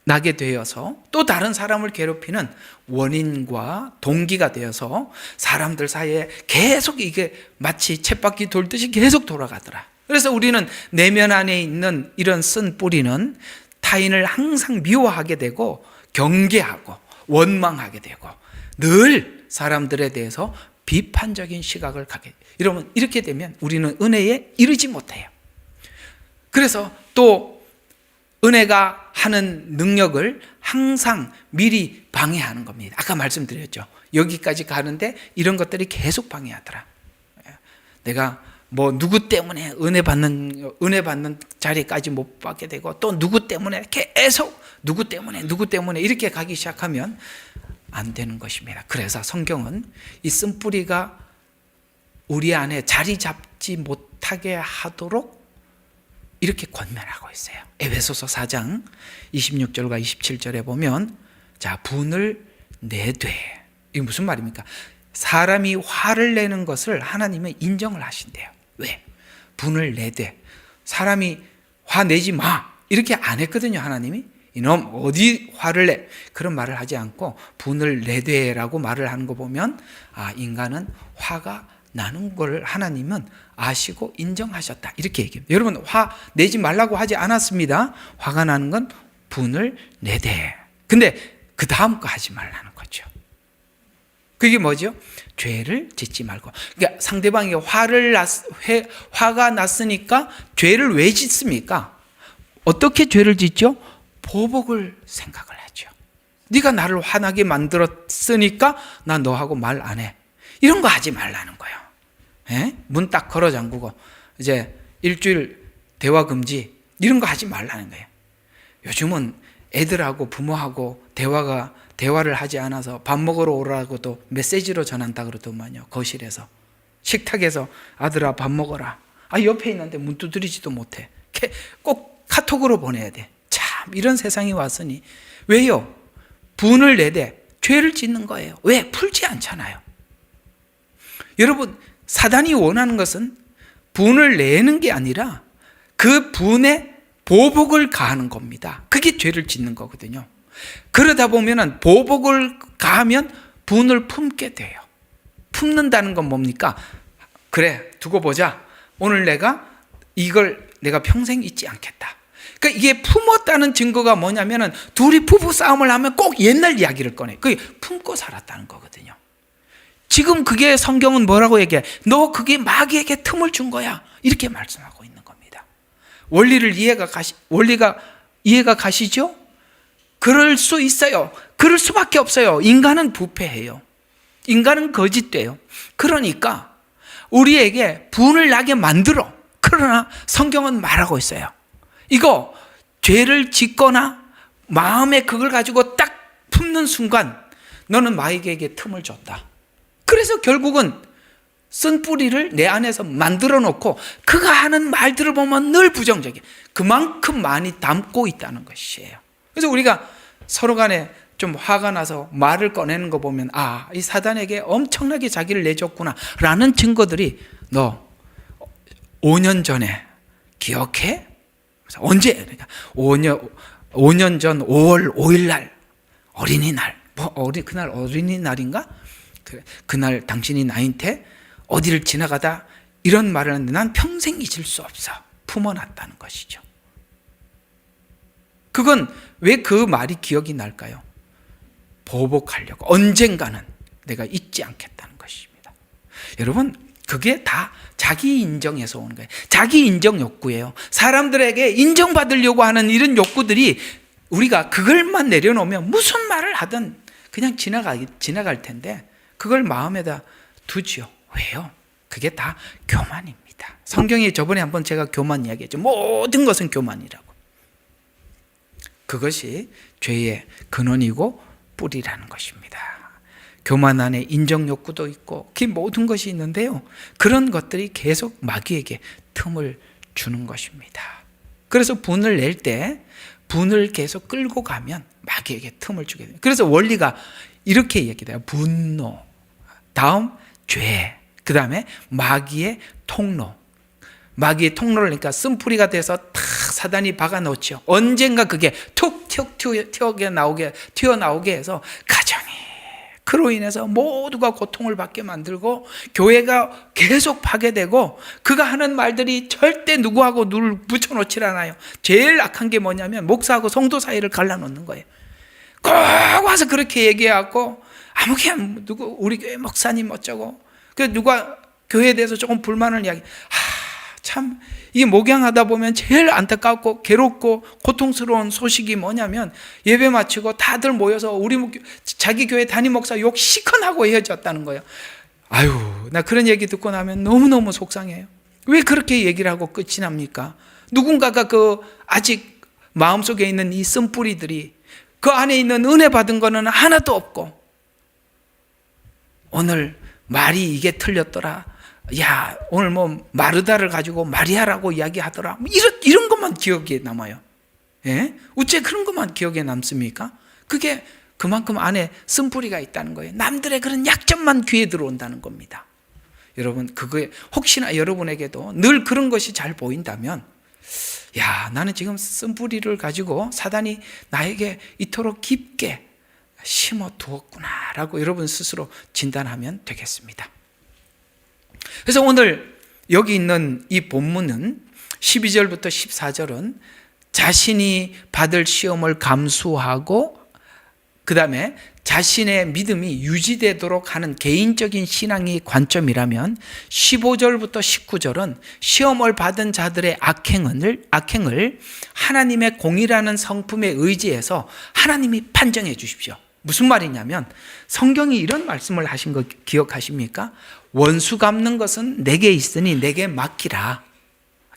나게 되어서 또 다른 사람을 괴롭히는 원인과 동기가 되어서 사람들 사이에 계속 이게 마치 쳇바퀴 돌듯이 계속 돌아가더라. 그래서 우리는 내면 안에 있는 이런 쓴 뿌리는 타인을 항상 미워하게 되고 경계하고 원망하게 되고 늘 사람들에 대해서 비판적인 시각을 갖게, 이러면 이렇게 되면 우리는 은혜에 이르지 못해요. 그래서 또 은혜가 하는 능력을 항상 미리 방해하는 겁니다. 아까 말씀드렸죠. 여기까지 가는데 이런 것들이 계속 방해하더라. 내가 뭐 누구 때문에 은혜 받는 자리까지 못 받게 되고, 또 누구 때문에 계속 누구 때문에 이렇게 가기 시작하면 안 되는 것입니다. 그래서 성경은 이 쓴뿌리가 우리 안에 자리 잡지 못하게 하도록 이렇게 권면하고 있어요. 에베소서 4장 26절과 27절에 보면, 자, 분을 내되, 이게 무슨 말입니까? 사람이 화를 내는 것을 하나님은 인정을 하신대요. 왜? 분을 내되, 사람이 화내지 마, 이렇게 안 했거든요. 하나님이 이놈 어디 화를 내, 그런 말을 하지 않고 분을 내되라고 말을 하는 거 보면, 아, 인간은 화가 나는 걸 하나님은 아시고 인정하셨다, 이렇게 얘기합니다. 여러분, 화 내지 말라고 하지 않았습니다. 화가 나는 건 분을 내되, 근데 그 다음 거 하지 말라는 거죠. 그게 뭐죠? 죄를 짓지 말고. 그러니까 상대방이 화가 났으니까 죄를 왜 짓습니까? 어떻게 죄를 짓죠? 보복을 생각을 하죠. 네가 나를 화나게 만들었으니까 나 너하고 말 안 해. 이런 거 하지 말라는 거예요. 예? 문 딱 걸어 잠그고 이제 일주일 대화 금지 이런 거 하지 말라는 거예요. 요즘은 애들하고 부모하고 대화를 하지 않아서 밥 먹으러 오라고도 메시지로 전한다 그러더만요. 거실에서 식탁에서 아들아 밥 먹어라. 옆에 있는데 문 두드리지도 못해. 꼭 카톡으로 보내야 돼. 참 이런 세상이 왔으니 왜요? 분을 내되 죄를 짓는 거예요. 왜? 풀지 않잖아요. 여러분 사단이 원하는 것은 분을 내는 게 아니라 그 분에 보복을 가하는 겁니다. 그게 죄를 짓는 거거든요. 그러다 보면 보복을 가하면 분을 품게 돼요. 품는다는 건 뭡니까? 그래 두고 보자. 오늘 이걸 내가 평생 잊지 않겠다. 그러니까 이게 품었다는 증거가 뭐냐면은 둘이 부부 싸움을 하면 꼭 옛날 이야기를 꺼내. 그게 품고 살았다는 거거든요. 지금 그게 성경은 뭐라고 얘기해? 너 그게 마귀에게 틈을 준 거야. 이렇게 말씀하고 있는 겁니다. 원리가 이해가 가시죠? 그럴 수 있어요. 그럴 수밖에 없어요. 인간은 부패해요. 인간은 거짓돼요. 그러니까 우리에게 분을 나게 만들어. 그러나 성경은 말하고 있어요. 이거 죄를 짓거나 마음에 그걸 가지고 딱 품는 순간 너는 마귀에게 틈을 줬다. 그래서 결국은 쓴 뿌리를 내 안에서 만들어 놓고 그가 하는 말들을 보면 늘 부정적이에요. 그만큼 많이 담고 있다는 것이에요. 그래서 우리가 서로 간에 좀 화가 나서 말을 꺼내는 거 보면 이 사단에게 엄청나게 자기를 내줬구나 라는 증거들이 너 5년 전에 기억해? 언제? 그러니까 5년 전 5월 5일 날 어린이날 그날 어린이날인가? 그날 당신이 나한테 어디를 지나가다 이런 말을 하는데 난 평생 잊을 수 없어. 품어놨다는 것이죠. 그건 왜 그 말이 기억이 날까요? 보복하려고 언젠가는 내가 잊지 않겠다는 것입니다. 여러분 그게 다 자기 인정에서 오는 거예요. 자기 인정 욕구예요. 사람들에게 인정받으려고 하는 이런 욕구들이 우리가 그걸만 내려놓으면 무슨 말을 하든 그냥 지나갈 텐데 그걸 마음에다 두지요. 왜요? 그게 다 교만입니다. 성경에 저번에 한번 제가 교만 이야기했죠. 모든 것은 교만이라고. 그것이 죄의 근원이고 뿌리라는 것입니다. 교만 안에 인정 욕구도 있고 그 모든 것이 있는데요. 그런 것들이 계속 마귀에게 틈을 주는 것입니다. 그래서 분을 낼 때 분을 계속 끌고 가면 마귀에게 틈을 주게 됩니다. 그래서 원리가 이렇게 얘기돼요. 분노, 다음 죄, 그 다음에 마귀의 통로. 마귀의 통로를 그러니까 쓴뿌리가 돼서 탁 사단이 박아놓죠. 언젠가 그게 툭 튀어나오게 해서 가정이 그로 인해서 모두가 고통을 받게 만들고 교회가 계속 파괴되고 그가 하는 말들이 절대 누구하고 눈을 붙여놓질 않아요. 제일 악한 게 뭐냐면 목사하고 성도 사이를 갈라놓는 거예요. 꼭 와서 그렇게 얘기하고 누구 우리 교회 목사님 어쩌고 누가 교회에 대해서 조금 불만을 참 이게 목양하다 보면 제일 안타깝고 괴롭고 고통스러운 소식이 뭐냐면 예배 마치고 다들 모여서 자기 교회 담임 목사 욕 시큰하고 헤어졌다는 거예요. 나 그런 얘기 듣고 나면 너무너무 속상해요. 왜 그렇게 얘기를 하고 끝이 납니까? 누군가가 아직 마음속에 있는 이 쓴뿌리들이 그 안에 있는 은혜 받은 거는 하나도 없고 오늘 말이 이게 틀렸더라. 오늘 마르다를 가지고 마리아라고 이야기하더라. 이런 것만 기억에 남아요. 예? 어째 그런 것만 기억에 남습니까? 그게 그만큼 안에 쓴뿌리가 있다는 거예요. 남들의 그런 약점만 귀에 들어온다는 겁니다. 여러분, 그거에 혹시나 여러분에게도 늘 그런 것이 잘 보인다면 나는 지금 쓴뿌리를 가지고 사단이 나에게 이토록 깊게 심어 두었구나라고 여러분 스스로 진단하면 되겠습니다. 그래서 오늘 여기 있는 이 본문은 12절부터 14절은 자신이 받을 시험을 감수하고 그 다음에 자신의 믿음이 유지되도록 하는 개인적인 신앙이 관점이라면 15절부터 19절은 시험을 받은 자들의 악행을 하나님의 공의라는 성품에 의지해서 하나님이 판정해 주십시오. 무슨 말이냐면 성경이 이런 말씀을 하신 거 기억하십니까? 원수 갚는 것은 내게 있으니 내게 맡기라.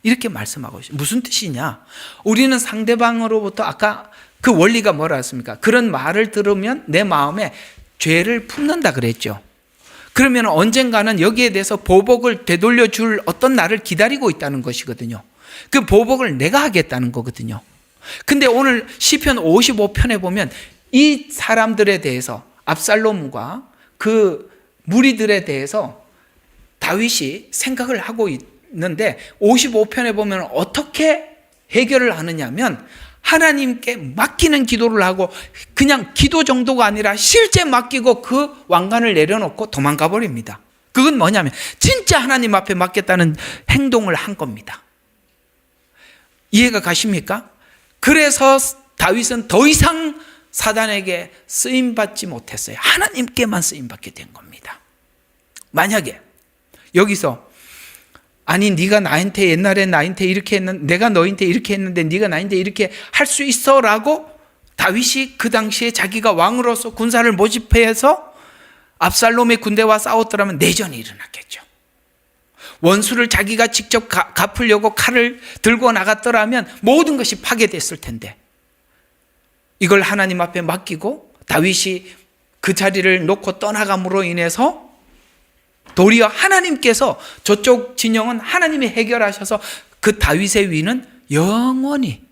이렇게 말씀하고 있어요. 무슨 뜻이냐? 우리는 상대방으로부터 아까 그 원리가 뭐라 했습니까? 그런 말을 들으면 내 마음에 죄를 품는다 그랬죠. 그러면 언젠가는 여기에 대해서 보복을 되돌려 줄 어떤 날을 기다리고 있다는 것이거든요. 그 보복을 내가 하겠다는 거거든요. 근데 오늘 시편 55편에 보면 이 사람들에 대해서 압살롬과 그 무리들에 대해서 다윗이 생각을 하고 있는데 55편에 보면 어떻게 해결을 하느냐면 하나님께 맡기는 기도를 하고 그냥 기도 정도가 아니라 실제 맡기고 그 왕관을 내려놓고 도망가 버립니다. 그건 뭐냐면 진짜 하나님 앞에 맡겼다는 행동을 한 겁니다. 이해가 가십니까? 그래서 다윗은 더 이상 사단에게 쓰임받지 못했어요. 하나님께만 쓰임받게 된 겁니다. 만약에 여기서 아니 네가 나한테 옛날에 나한테 이렇게 했는데 내가 너한테 이렇게 했는데 네가 나한테 이렇게 할 수 있어 라고 다윗이 그 당시에 자기가 왕으로서 군사를 모집해서 압살롬의 군대와 싸웠더라면 내전이 일어났겠죠. 원수를 자기가 직접 갚으려고 칼을 들고 나갔더라면 모든 것이 파괴됐을 텐데 이걸 하나님 앞에 맡기고 다윗이 그 자리를 놓고 떠나감으로 인해서 도리어 하나님께서 저쪽 진영은 하나님이 해결하셔서 그 다윗의 위는 영원히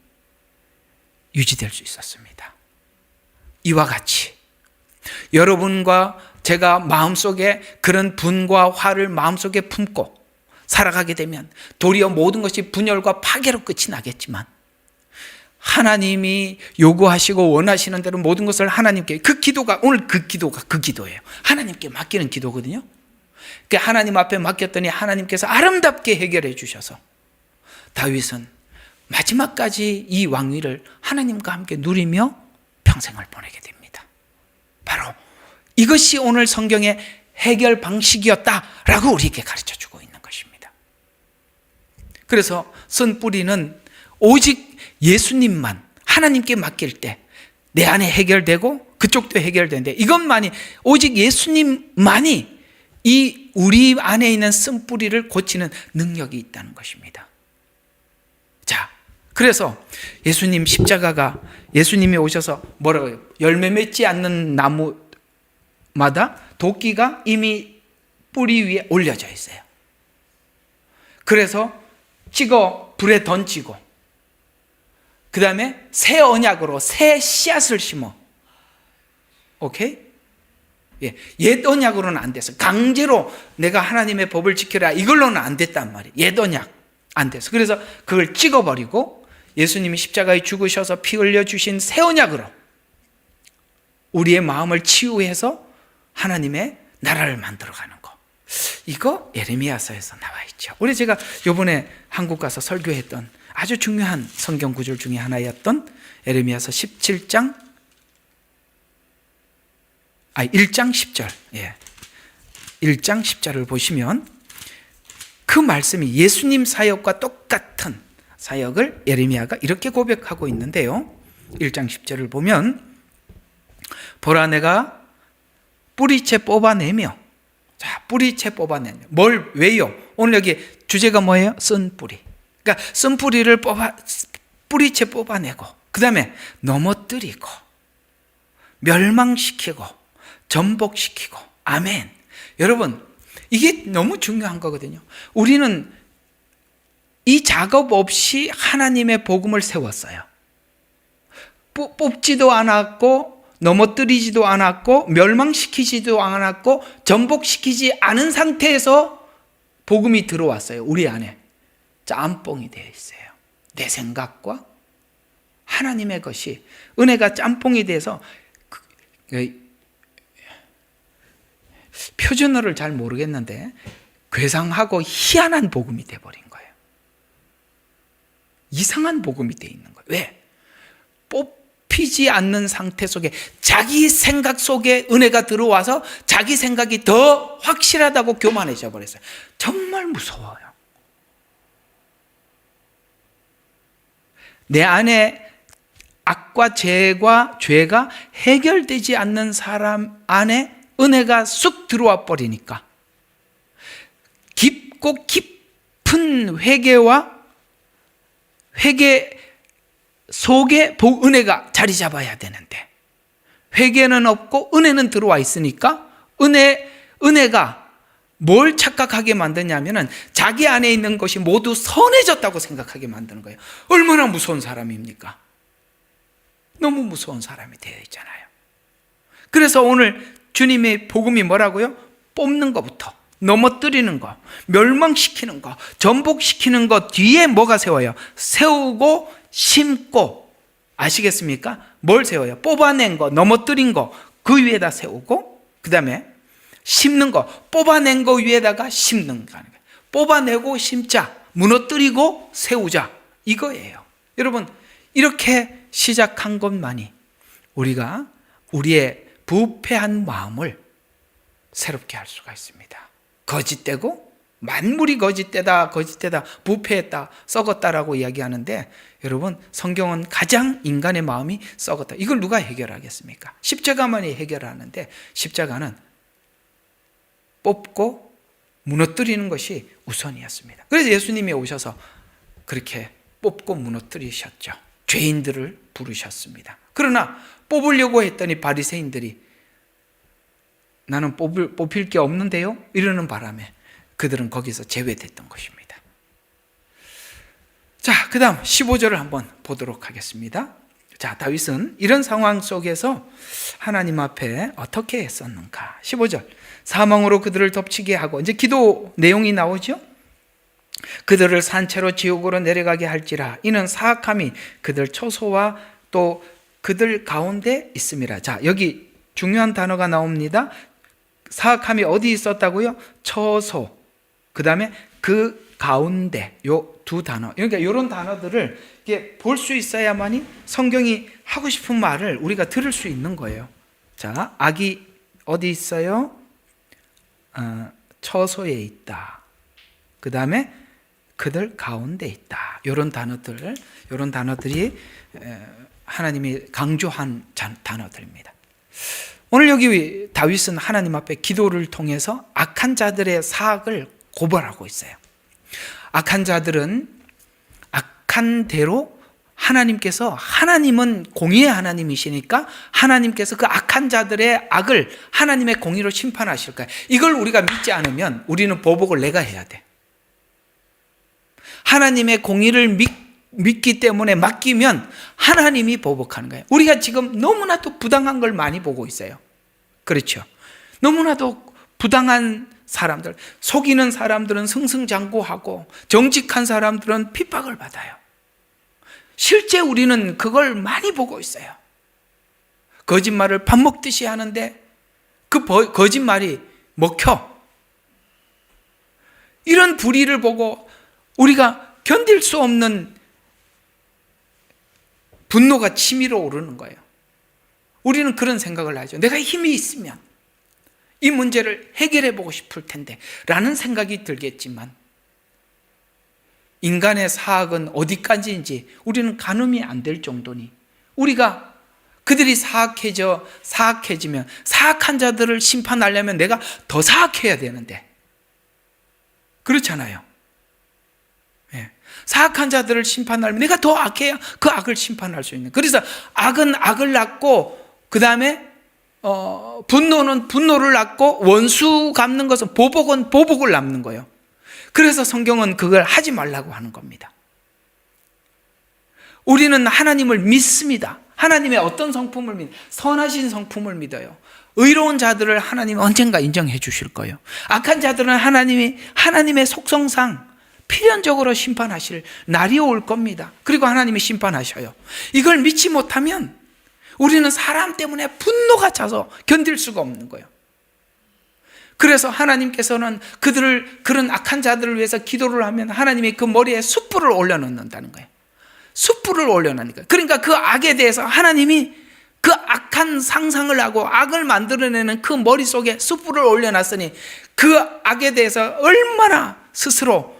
유지될 수 있었습니다. 이와 같이 여러분과 제가 마음속에 그런 분과 화를 마음속에 품고 살아가게 되면 도리어 모든 것이 분열과 파괴로 끝이 나겠지만 하나님이 요구하시고 원하시는 대로 모든 것을 하나님께 그 기도가 오늘 그 기도가 그 기도예요. 하나님께 맡기는 기도거든요. 하나님 앞에 맡겼더니 하나님께서 아름답게 해결해 주셔서 다윗은 마지막까지 이 왕위를 하나님과 함께 누리며 평생을 보내게 됩니다. 바로 이것이 오늘 성경의 해결 방식이었다라고 우리에게 가르쳐 주고 있는 것입니다. 그래서 쓴 뿌리는 오직 예수님만 하나님께 맡길 때 내 안에 해결되고 그쪽도 해결되는데 이것만이 오직 예수님만이 이 우리 안에 있는 쓴뿌리를 고치는 능력이 있다는 것입니다. 자, 그래서 예수님 십자가가 예수님이 오셔서 뭐라고 해요? 열매 맺지 않는 나무마다 도끼가 이미 뿌리 위에 올려져 있어요. 그래서 찍어 불에 던지고 그 다음에 새 언약으로 새 씨앗을 심어. 오케이? 예, 옛 언약으로는 안 됐어. 강제로 내가 하나님의 법을 지켜라 이걸로는 안 됐단 말이에요. 옛 언약 안 됐어. 그래서 그걸 찍어버리고 예수님이 십자가에 죽으셔서 피 흘려주신 새 언약으로 우리의 마음을 치유해서 하나님의 나라를 만들어가는 거. 이거 예레미야서에서 나와 있죠. 우리 제가 이번에 한국 가서 설교했던 아주 중요한 성경 구절 중에 하나였던 예레미야서 1장 10절. 예. 1장 10절을 보시면 그 말씀이 예수님 사역과 똑같은 사역을 예레미야가 이렇게 고백하고 있는데요. 1장 10절을 보면 보라 내가 뿌리채 뽑아내며 자, 뿌리채 뽑아내며 뭘 왜요? 오늘 여기 주제가 뭐예요? 쓴 뿌리. 그러니까 쓴 뿌리를 뿌리채 뽑아내고 그 다음에 넘어뜨리고 멸망시키고 전복시키고 아멘. 여러분 이게 너무 중요한 거거든요. 우리는 이 작업 없이 하나님의 복음을 세웠어요. 뽑지도 않았고 넘어뜨리지도 않았고 멸망시키지도 않았고 전복시키지 않은 상태에서 복음이 들어왔어요. 우리 안에 짬뽕이 되어 있어요. 내 생각과 하나님의 것이 은혜가 짬뽕이 돼서 표준어를 잘 모르겠는데 괴상하고 희한한 복음이 돼버린 거예요. 이상한 복음이 돼 있는 거예요. 왜? 굽히지 않는 상태 속에 자기 생각 속에 은혜가 들어와서 자기 생각이 더 확실하다고 교만해져 버렸어요. 정말 무서워요. 내 안에 악과 죄가 해결되지 않는 사람 안에 은혜가 쑥 들어와 버리니까 깊고 깊은 회개와 회개 속에 은혜가 자리 잡아야 되는데 회개는 없고 은혜는 들어와 있으니까 은혜가 뭘 착각하게 만드냐면은 자기 안에 있는 것이 모두 선해졌다고 생각하게 만드는 거예요. 얼마나 무서운 사람입니까? 너무 무서운 사람이 되어 있잖아요. 그래서 오늘 주님의 복음이 뭐라고요? 뽑는 것부터, 넘어뜨리는 것, 멸망시키는 것, 전복시키는 것 뒤에 뭐가 세워요? 세우고 심고, 아시겠습니까? 뭘 세워요? 뽑아낸 거, 넘어뜨린 거, 그 위에다 세우고, 그 다음에 심는 거, 뽑아낸 거 위에다가 심는 거. 뽑아내고 심자, 무너뜨리고 세우자, 이거예요. 여러분, 이렇게 시작한 것만이 우리가 우리의 부패한 마음을 새롭게 할 수가 있습니다. 거짓되고 만물이 거짓되다 부패했다 썩었다라고 이야기하는데, 여러분, 성경은 가장 인간의 마음이 썩었다, 이걸 누가 해결하겠습니까? 십자가만이 해결하는데, 십자가는 뽑고 무너뜨리는 것이 우선이었습니다. 그래서 예수님이 오셔서 그렇게 뽑고 무너뜨리셨죠. 죄인들을 부르셨습니다. 그러나 뽑으려고 했더니 바리새인들이 나는 뽑힐 게 없는데요? 이러는 바람에 그들은 거기서 제외됐던 것입니다. 자, 그 다음 15절을 한번 보도록 하겠습니다. 자, 다윗은 이런 상황 속에서 하나님 앞에 어떻게 했었는가? 15절, 사망으로 그들을 덮치게 하고, 이제 기도 내용이 나오죠? 그들을 산채로 지옥으로 내려가게 할지라 이는 사악함이 그들 초소와 또 그들 가운데 있음이라. 자, 여기 중요한 단어가 나옵니다. 사악함이 어디 있었다고요? 처소, 그 다음에 그 가운데, 요 두 단어. 그러니까 이런 단어들을 볼 수 있어야만이 성경이 하고 싶은 말을 우리가 들을 수 있는 거예요. 자, 악이 어디 있어요? 처소에 있다. 그 다음에 그들 가운데 있다. 이런 단어들이 하나님이 강조한 단어들입니다. 오늘 여기 다윗은 하나님 앞에 기도를 통해서 악한 자들의 사악을 고발하고 있어요. 악한 자들은 악한 대로 하나님은 공의의 하나님이시니까 하나님께서 그 악한 자들의 악을 하나님의 공의로 심판하실 거예요. 이걸 우리가 믿지 않으면 우리는 보복을 내가 해야 돼. 하나님의 공의를 믿기 때문에 맡기면 하나님이 보복하는 거예요. 우리가 지금 너무나도 부당한 걸 많이 보고 있어요. 그렇죠? 너무나도 부당한 사람들, 속이는 사람들은 승승장구하고 정직한 사람들은 핍박을 받아요. 실제 우리는 그걸 많이 보고 있어요. 거짓말을 밥 먹듯이 하는데 그 거짓말이 먹혀. 이런 불의를 보고 우리가 견딜 수 없는 분노가 치밀어 오르는 거예요. 우리는 그런 생각을 하죠. 내가 힘이 있으면 이 문제를 해결해 보고 싶을 텐데 라는 생각이 들겠지만, 인간의 사악은 어디까지인지 우리는 가늠이 안 될 정도니, 우리가 그들이 사악해지면 사악한 자들을 심판하려면 내가 더 사악해야 되는데, 그렇잖아요. 사악한 자들을 심판하려면 내가 더 악해야 그 악을 심판할 수 있는. 그래서 악은 악을 낳고, 그 다음에 분노는 분노를 낳고, 원수 갚는 것은 보복은 보복을 낳는 거예요. 그래서 성경은 그걸 하지 말라고 하는 겁니다. 우리는 하나님을 믿습니다. 하나님의 어떤 성품을 믿어요? 선하신 성품을 믿어요. 의로운 자들을 하나님이 언젠가 인정해 주실 거예요. 악한 자들은 하나님의 속성상 필연적으로 심판하실 날이 올 겁니다. 그리고 하나님이 심판하셔요. 이걸 믿지 못하면 우리는 사람 때문에 분노가 차서 견딜 수가 없는 거예요. 그래서 하나님께서는 그런 악한 자들을 위해서 기도를 하면 하나님이 그 머리에 숯불을 올려놓는다는 거예요. 숯불을 올려놓으니까. 그러니까 그 악에 대해서 하나님이 그 악한 상상을 하고 악을 만들어내는 그 머릿속에 숯불을 올려놨으니 그 악에 대해서 얼마나 스스로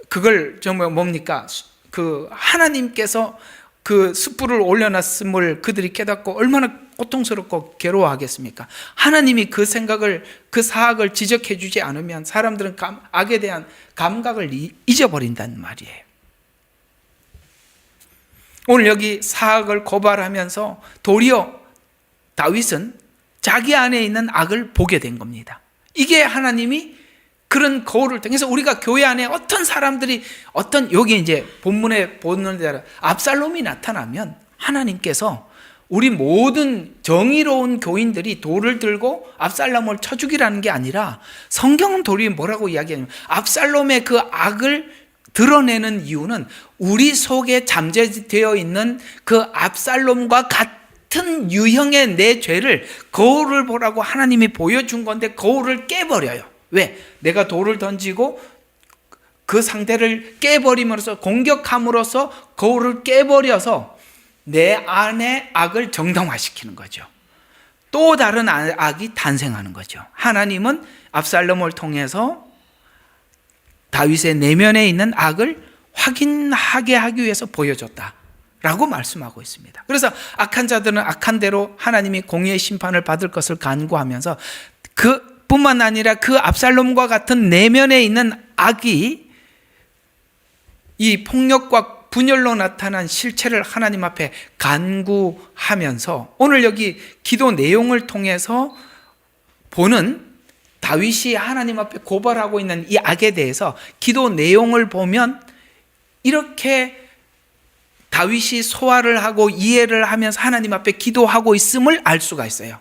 그걸 정말 뭡니까? 그 하나님께서 그 숯불을 올려놨음을 그들이 깨닫고 얼마나 고통스럽고 괴로워하겠습니까? 하나님이 그 생각을, 그 사악을 지적해 주지 않으면 사람들은 악에 대한 감각을 잊어버린다는 말이에요. 오늘 여기 사악을 고발하면서 도리어 다윗은 자기 안에 있는 악을 보게 된 겁니다. 이게 하나님이 그런 거울을 통해서 우리가 교회 안에 어떤 사람들이 여기 이제 본문에 보는 대로 압살롬이 나타나면 하나님께서 우리 모든 정의로운 교인들이 돌을 들고 압살롬을 쳐 죽이라는 게 아니라 성경은 도리어 뭐라고 이야기하냐면 압살롬의 그 악을 드러내는 이유는 우리 속에 잠재되어 있는 그 압살롬과 같은 유형의 내 죄를 거울을 보라고 하나님이 보여준 건데 거울을 깨버려요. 왜? 내가 돌을 던지고 그 상대를 깨버림으로써 공격함으로써 거울을 깨버려서 내 안의 악을 정당화시키는 거죠. 또 다른 악이 탄생하는 거죠. 하나님은 압살롬을 통해서 다윗의 내면에 있는 악을 확인하게 하기 위해서 보여줬다라고 말씀하고 있습니다. 그래서 악한 자들은 악한 대로 하나님이 공의의 심판을 받을 것을 간구하면서 그뿐만 아니라 그 압살롬과 같은 내면에 있는 악이 이 폭력과 분열로 나타난 실체를 하나님 앞에 간구하면서 오늘 여기 기도 내용을 통해서 보는 다윗이 하나님 앞에 고발하고 있는 이 악에 대해서 기도 내용을 보면 이렇게 다윗이 소화를 하고 이해를 하면서 하나님 앞에 기도하고 있음을 알 수가 있어요.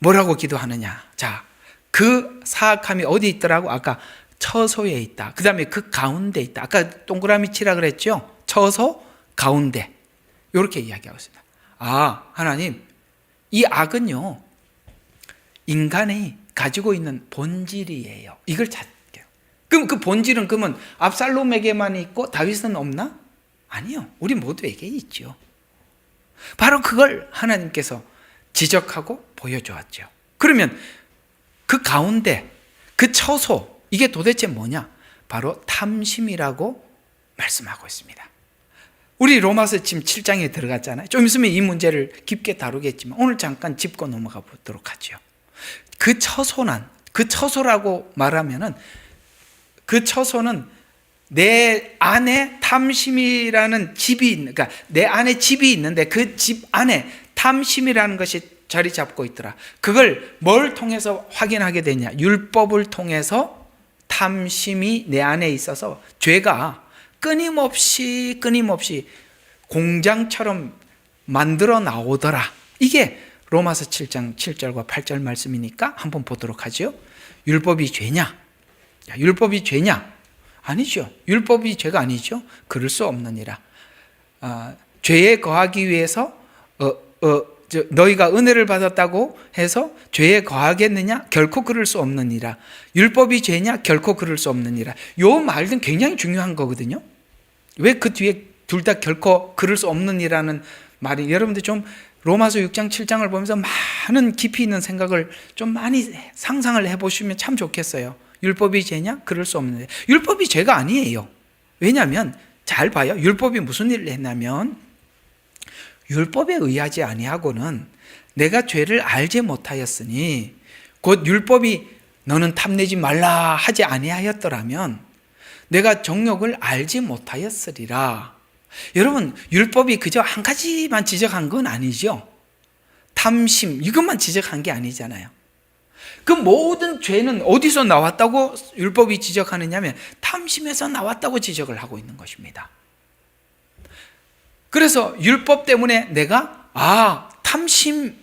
뭐라고 기도하느냐? 자, 그 사악함이 어디 있더라고? 아까 처소에 있다. 그 다음에 그 가운데 있다. 아까 동그라미 치라 그랬죠? 처소, 가운데. 이렇게 이야기하고 있습니다. 아, 하나님, 이 악은요, 인간이 가지고 있는 본질이에요. 이걸 찾게요. 그럼 그 본질은 그러면 압살롬에게만 있고 다윗은 없나? 아니요. 우리 모두에게 있죠. 바로 그걸 하나님께서 지적하고 보여주었죠. 그러면 그 가운데, 그 처소, 이게 도대체 뭐냐? 바로 탐심이라고 말씀하고 있습니다. 우리 로마서 지금 7장에 들어갔잖아요. 좀 있으면 이 문제를 깊게 다루겠지만 오늘 잠깐 짚고 넘어가 보도록 하죠. 그 처소라고 말하면은 그 처소는 내 안에 탐심이라는 집이 있는, 그러니까 내 안에 집이 있는데 그 집 안에 탐심이라는 것이 자리 잡고 있더라. 그걸 뭘 통해서 확인하게 되냐? 율법을 통해서 탐심이 내 안에 있어서 죄가 끊임없이 공장처럼 만들어 나오더라. 이게 로마서 7장 7절과 8절 말씀이니까 한번 보도록 하죠. 율법이 죄냐? 율법이 죄냐? 아니죠. 율법이 죄가 아니죠. 그럴 수 없느니라. 죄에 거하기 위해서 너희가 은혜를 받았다고 해서 죄에 거하겠느냐? 결코 그럴 수 없느니라. 율법이 죄냐? 결코 그럴 수 없느니라. 요 말은 굉장히 중요한 거거든요. 왜 그 뒤에 둘 다 결코 그럴 수 없느니라는 말이, 여러분들 좀 로마서 6장 7장을 보면서 많은 깊이 있는 생각을 좀 많이 상상을 해보시면 참 좋겠어요. 율법이 죄냐? 그럴 수 없는데 율법이 죄가 아니에요. 왜냐하면 잘 봐요. 율법이 무슨 일을 했냐면 율법에 의하지 아니하고는 내가 죄를 알지 못하였으니 곧 율법이 너는 탐내지 말라 하지 아니하였더라면 내가 정욕을 알지 못하였으리라. 여러분, 율법이 그저 한 가지만 지적한 건 아니죠. 탐심 이것만 지적한 게 아니잖아요. 그 모든 죄는 어디서 나왔다고 율법이 지적하느냐 하면 탐심에서 나왔다고 지적을 하고 있는 것입니다. 그래서 율법 때문에 내가 탐심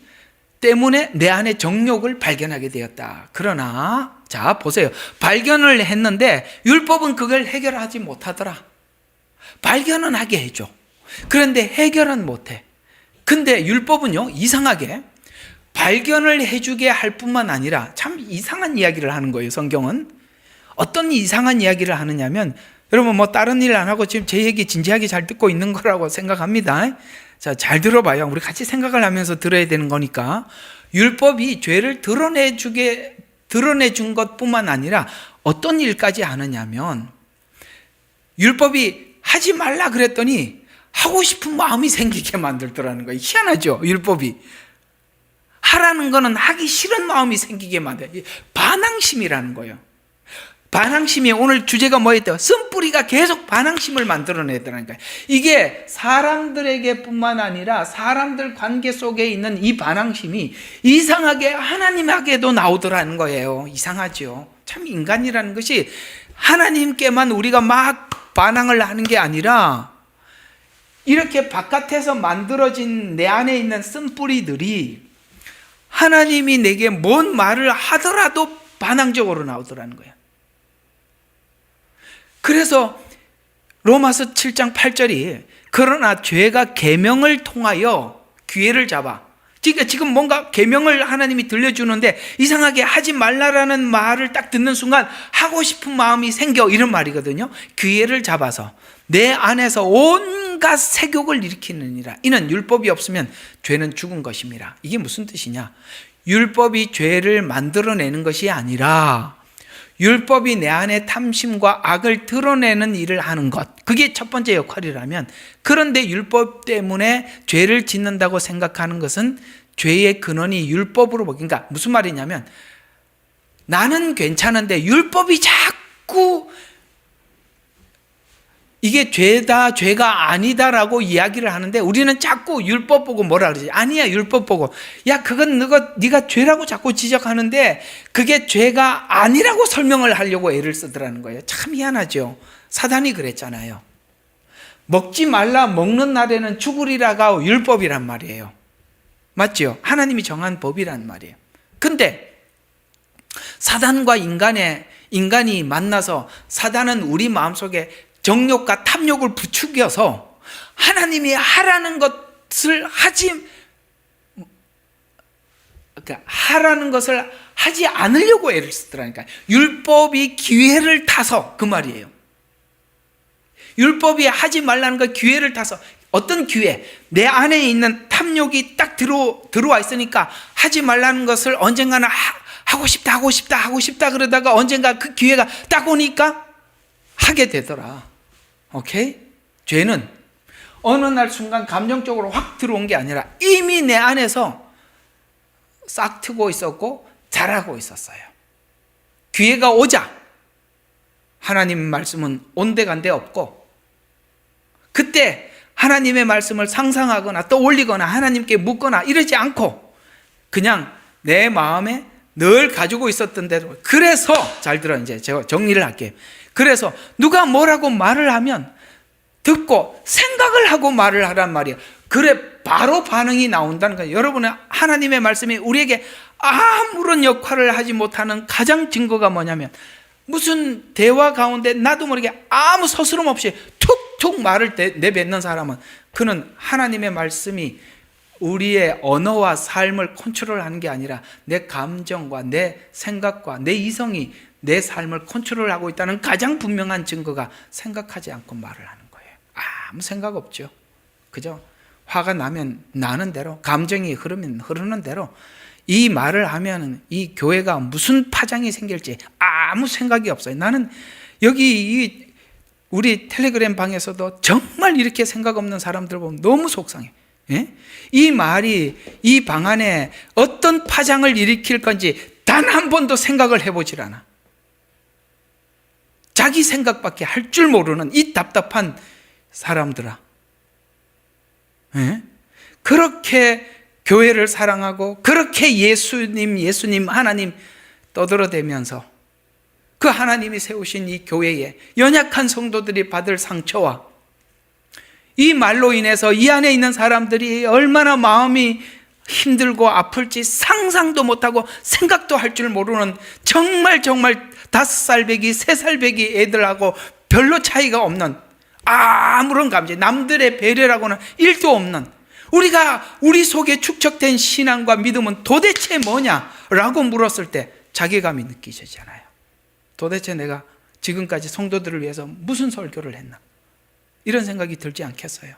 때문에 내 안에 정욕을 발견하게 되었다. 그러나 자 보세요. 발견을 했는데 율법은 그걸 해결하지 못하더라. 발견은 하게 해줘. 그런데 해결은 못해. 근데 율법은요, 이상하게 발견을 해주게 할 뿐만 아니라 참 이상한 이야기를 하는 거예요. 성경은 어떤 이상한 이야기를 하느냐면 여러분 뭐 다른 일 안 하고 지금 제 얘기 진지하게 잘 듣고 있는 거라고 생각합니다. 자, 잘 들어봐요. 우리 같이 생각을 하면서 들어야 되는 거니까. 율법이 죄를 드러내 준 것뿐만 아니라 어떤 일까지 하느냐면, 율법이 하지 말라 그랬더니 하고 싶은 마음이 생기게 만들더라는 거예요. 희한하죠, 율법이. 하라는 거는 하기 싫은 마음이 생기게 만들어요. 반항심이라는 거예요. 반항심이, 오늘 주제가 뭐였대요? 쓴뿌리가 계속 반항심을 만들어내더라는 거예요. 이게 사람들에게 뿐만 아니라 사람들 관계 속에 있는 이 반항심이 이상하게 하나님에게도 나오더라는 거예요. 이상하죠. 참, 인간이라는 것이 하나님께만 우리가 막 반항을 하는 게 아니라 이렇게 바깥에서 만들어진 내 안에 있는 쓴뿌리들이 하나님이 내게 뭔 말을 하더라도 반항적으로 나오더라는 거예요. 그래서 로마서 7장 8절이 그러나 죄가 계명을 통하여 기회를 잡아. 그러니까 지금 뭔가 계명을 하나님이 들려주는데 이상하게 하지 말라라는 말을 딱 듣는 순간 하고 싶은 마음이 생겨, 이런 말이거든요. 기회를 잡아서 내 안에서 온갖 세욕을 일으키느니라. 이는 율법이 없으면 죄는 죽은 것입니다. 이게 무슨 뜻이냐? 율법이 죄를 만들어내는 것이 아니라 율법이 내 안에 탐심과 악을 드러내는 일을 하는 것, 그게 첫 번째 역할이라면, 그런데 율법 때문에 죄를 짓는다고 생각하는 것은 죄의 근원이 율법으로 그러니까 무슨 말이냐면, 나는 괜찮은데 율법이 자꾸 이게 죄다, 죄가 아니다라고 이야기를 하는데 우리는 자꾸 율법 보고 뭐라 그러지? 아니야, 율법 보고. 야, 그건 네가 죄라고 자꾸 지적하는데 그게 죄가 아니라고 설명을 하려고 애를 쓰더라는 거예요. 참 희한하죠. 사단이 그랬잖아요. 먹지 말라, 먹는 날에는 죽으리라가 율법이란 말이에요. 맞죠? 하나님이 정한 법이란 말이에요. 근데 사단과 인간이 만나서 사단은 우리 마음속에 정욕과 탐욕을 부추겨서 하나님이 하라는 것을 하지 않으려고 애를 쓰더라니까. 율법이 기회를 타서, 그 말이에요. 율법이 하지 말라는 거 기회를 타서, 어떤 기회? 내 안에 있는 탐욕이 딱 들어와 있으니까 하지 말라는 것을 언젠가는 하고 싶다 그러다가 언젠가 그 기회가 딱 오니까 하게 되더라. 오케이? 죄는 어느 날 순간 감정적으로 확 들어온 게 아니라 이미 내 안에서 싹 트고 있었고 자라고 있었어요. 기회가 오자 하나님 말씀은 온데간데 없고, 그때 하나님의 말씀을 상상하거나 떠올리거나 하나님께 묻거나 이러지 않고 그냥 내 마음에 늘 가지고 있었던 대로. 그래서 잘 들어, 이제 제가 정리를 할게요. 그래서 누가 뭐라고 말을 하면 듣고 생각을 하고 말을 하란 말이에요. 그래, 바로 반응이 나온다는 거예요. 여러분의 하나님의 말씀이 우리에게 아무런 역할을 하지 못하는 가장 증거가 뭐냐면, 무슨 대화 가운데 나도 모르게 아무 서스럼 없이 툭툭 말을 내뱉는 사람은, 그는 하나님의 말씀이 우리의 언어와 삶을 컨트롤하는 게 아니라 내 감정과 내 생각과 내 이성이 내 삶을 컨트롤하고 있다는 가장 분명한 증거가 생각하지 않고 말을 하는 거예요. 아무 생각 없죠. 그죠? 화가 나면 나는 대로, 감정이 흐르면 흐르는 대로, 이 말을 하면 이 교회가 무슨 파장이 생길지 아무 생각이 없어요. 나는 여기 우리 텔레그램 방에서도 정말 이렇게 생각 없는 사람들 보면 너무 속상해. 예? 이 말이 이 방 안에 어떤 파장을 일으킬 건지 단 한 번도 생각을 해보질 않아. 자기 생각밖에 할 줄 모르는 이 답답한 사람들아. 예? 그렇게 교회를 사랑하고 그렇게 예수님 하나님 떠들어대면서 그 하나님이 세우신 이 교회에 연약한 성도들이 받을 상처와 이 말로 인해서 이 안에 있는 사람들이 얼마나 마음이 힘들고 아플지 상상도 못하고 생각도 할 줄 모르는 정말 5살배기 3살배기 애들하고 별로 차이가 없는 아무런 감정, 남들의 배려라고는 1도 없는, 우리 속에 축적된 신앙과 믿음은 도대체 뭐냐라고 물었을 때 자괴감이 느끼시잖아요. 도대체 내가 지금까지 성도들을 위해서 무슨 설교를 했나? 이런 생각이 들지 않겠어요?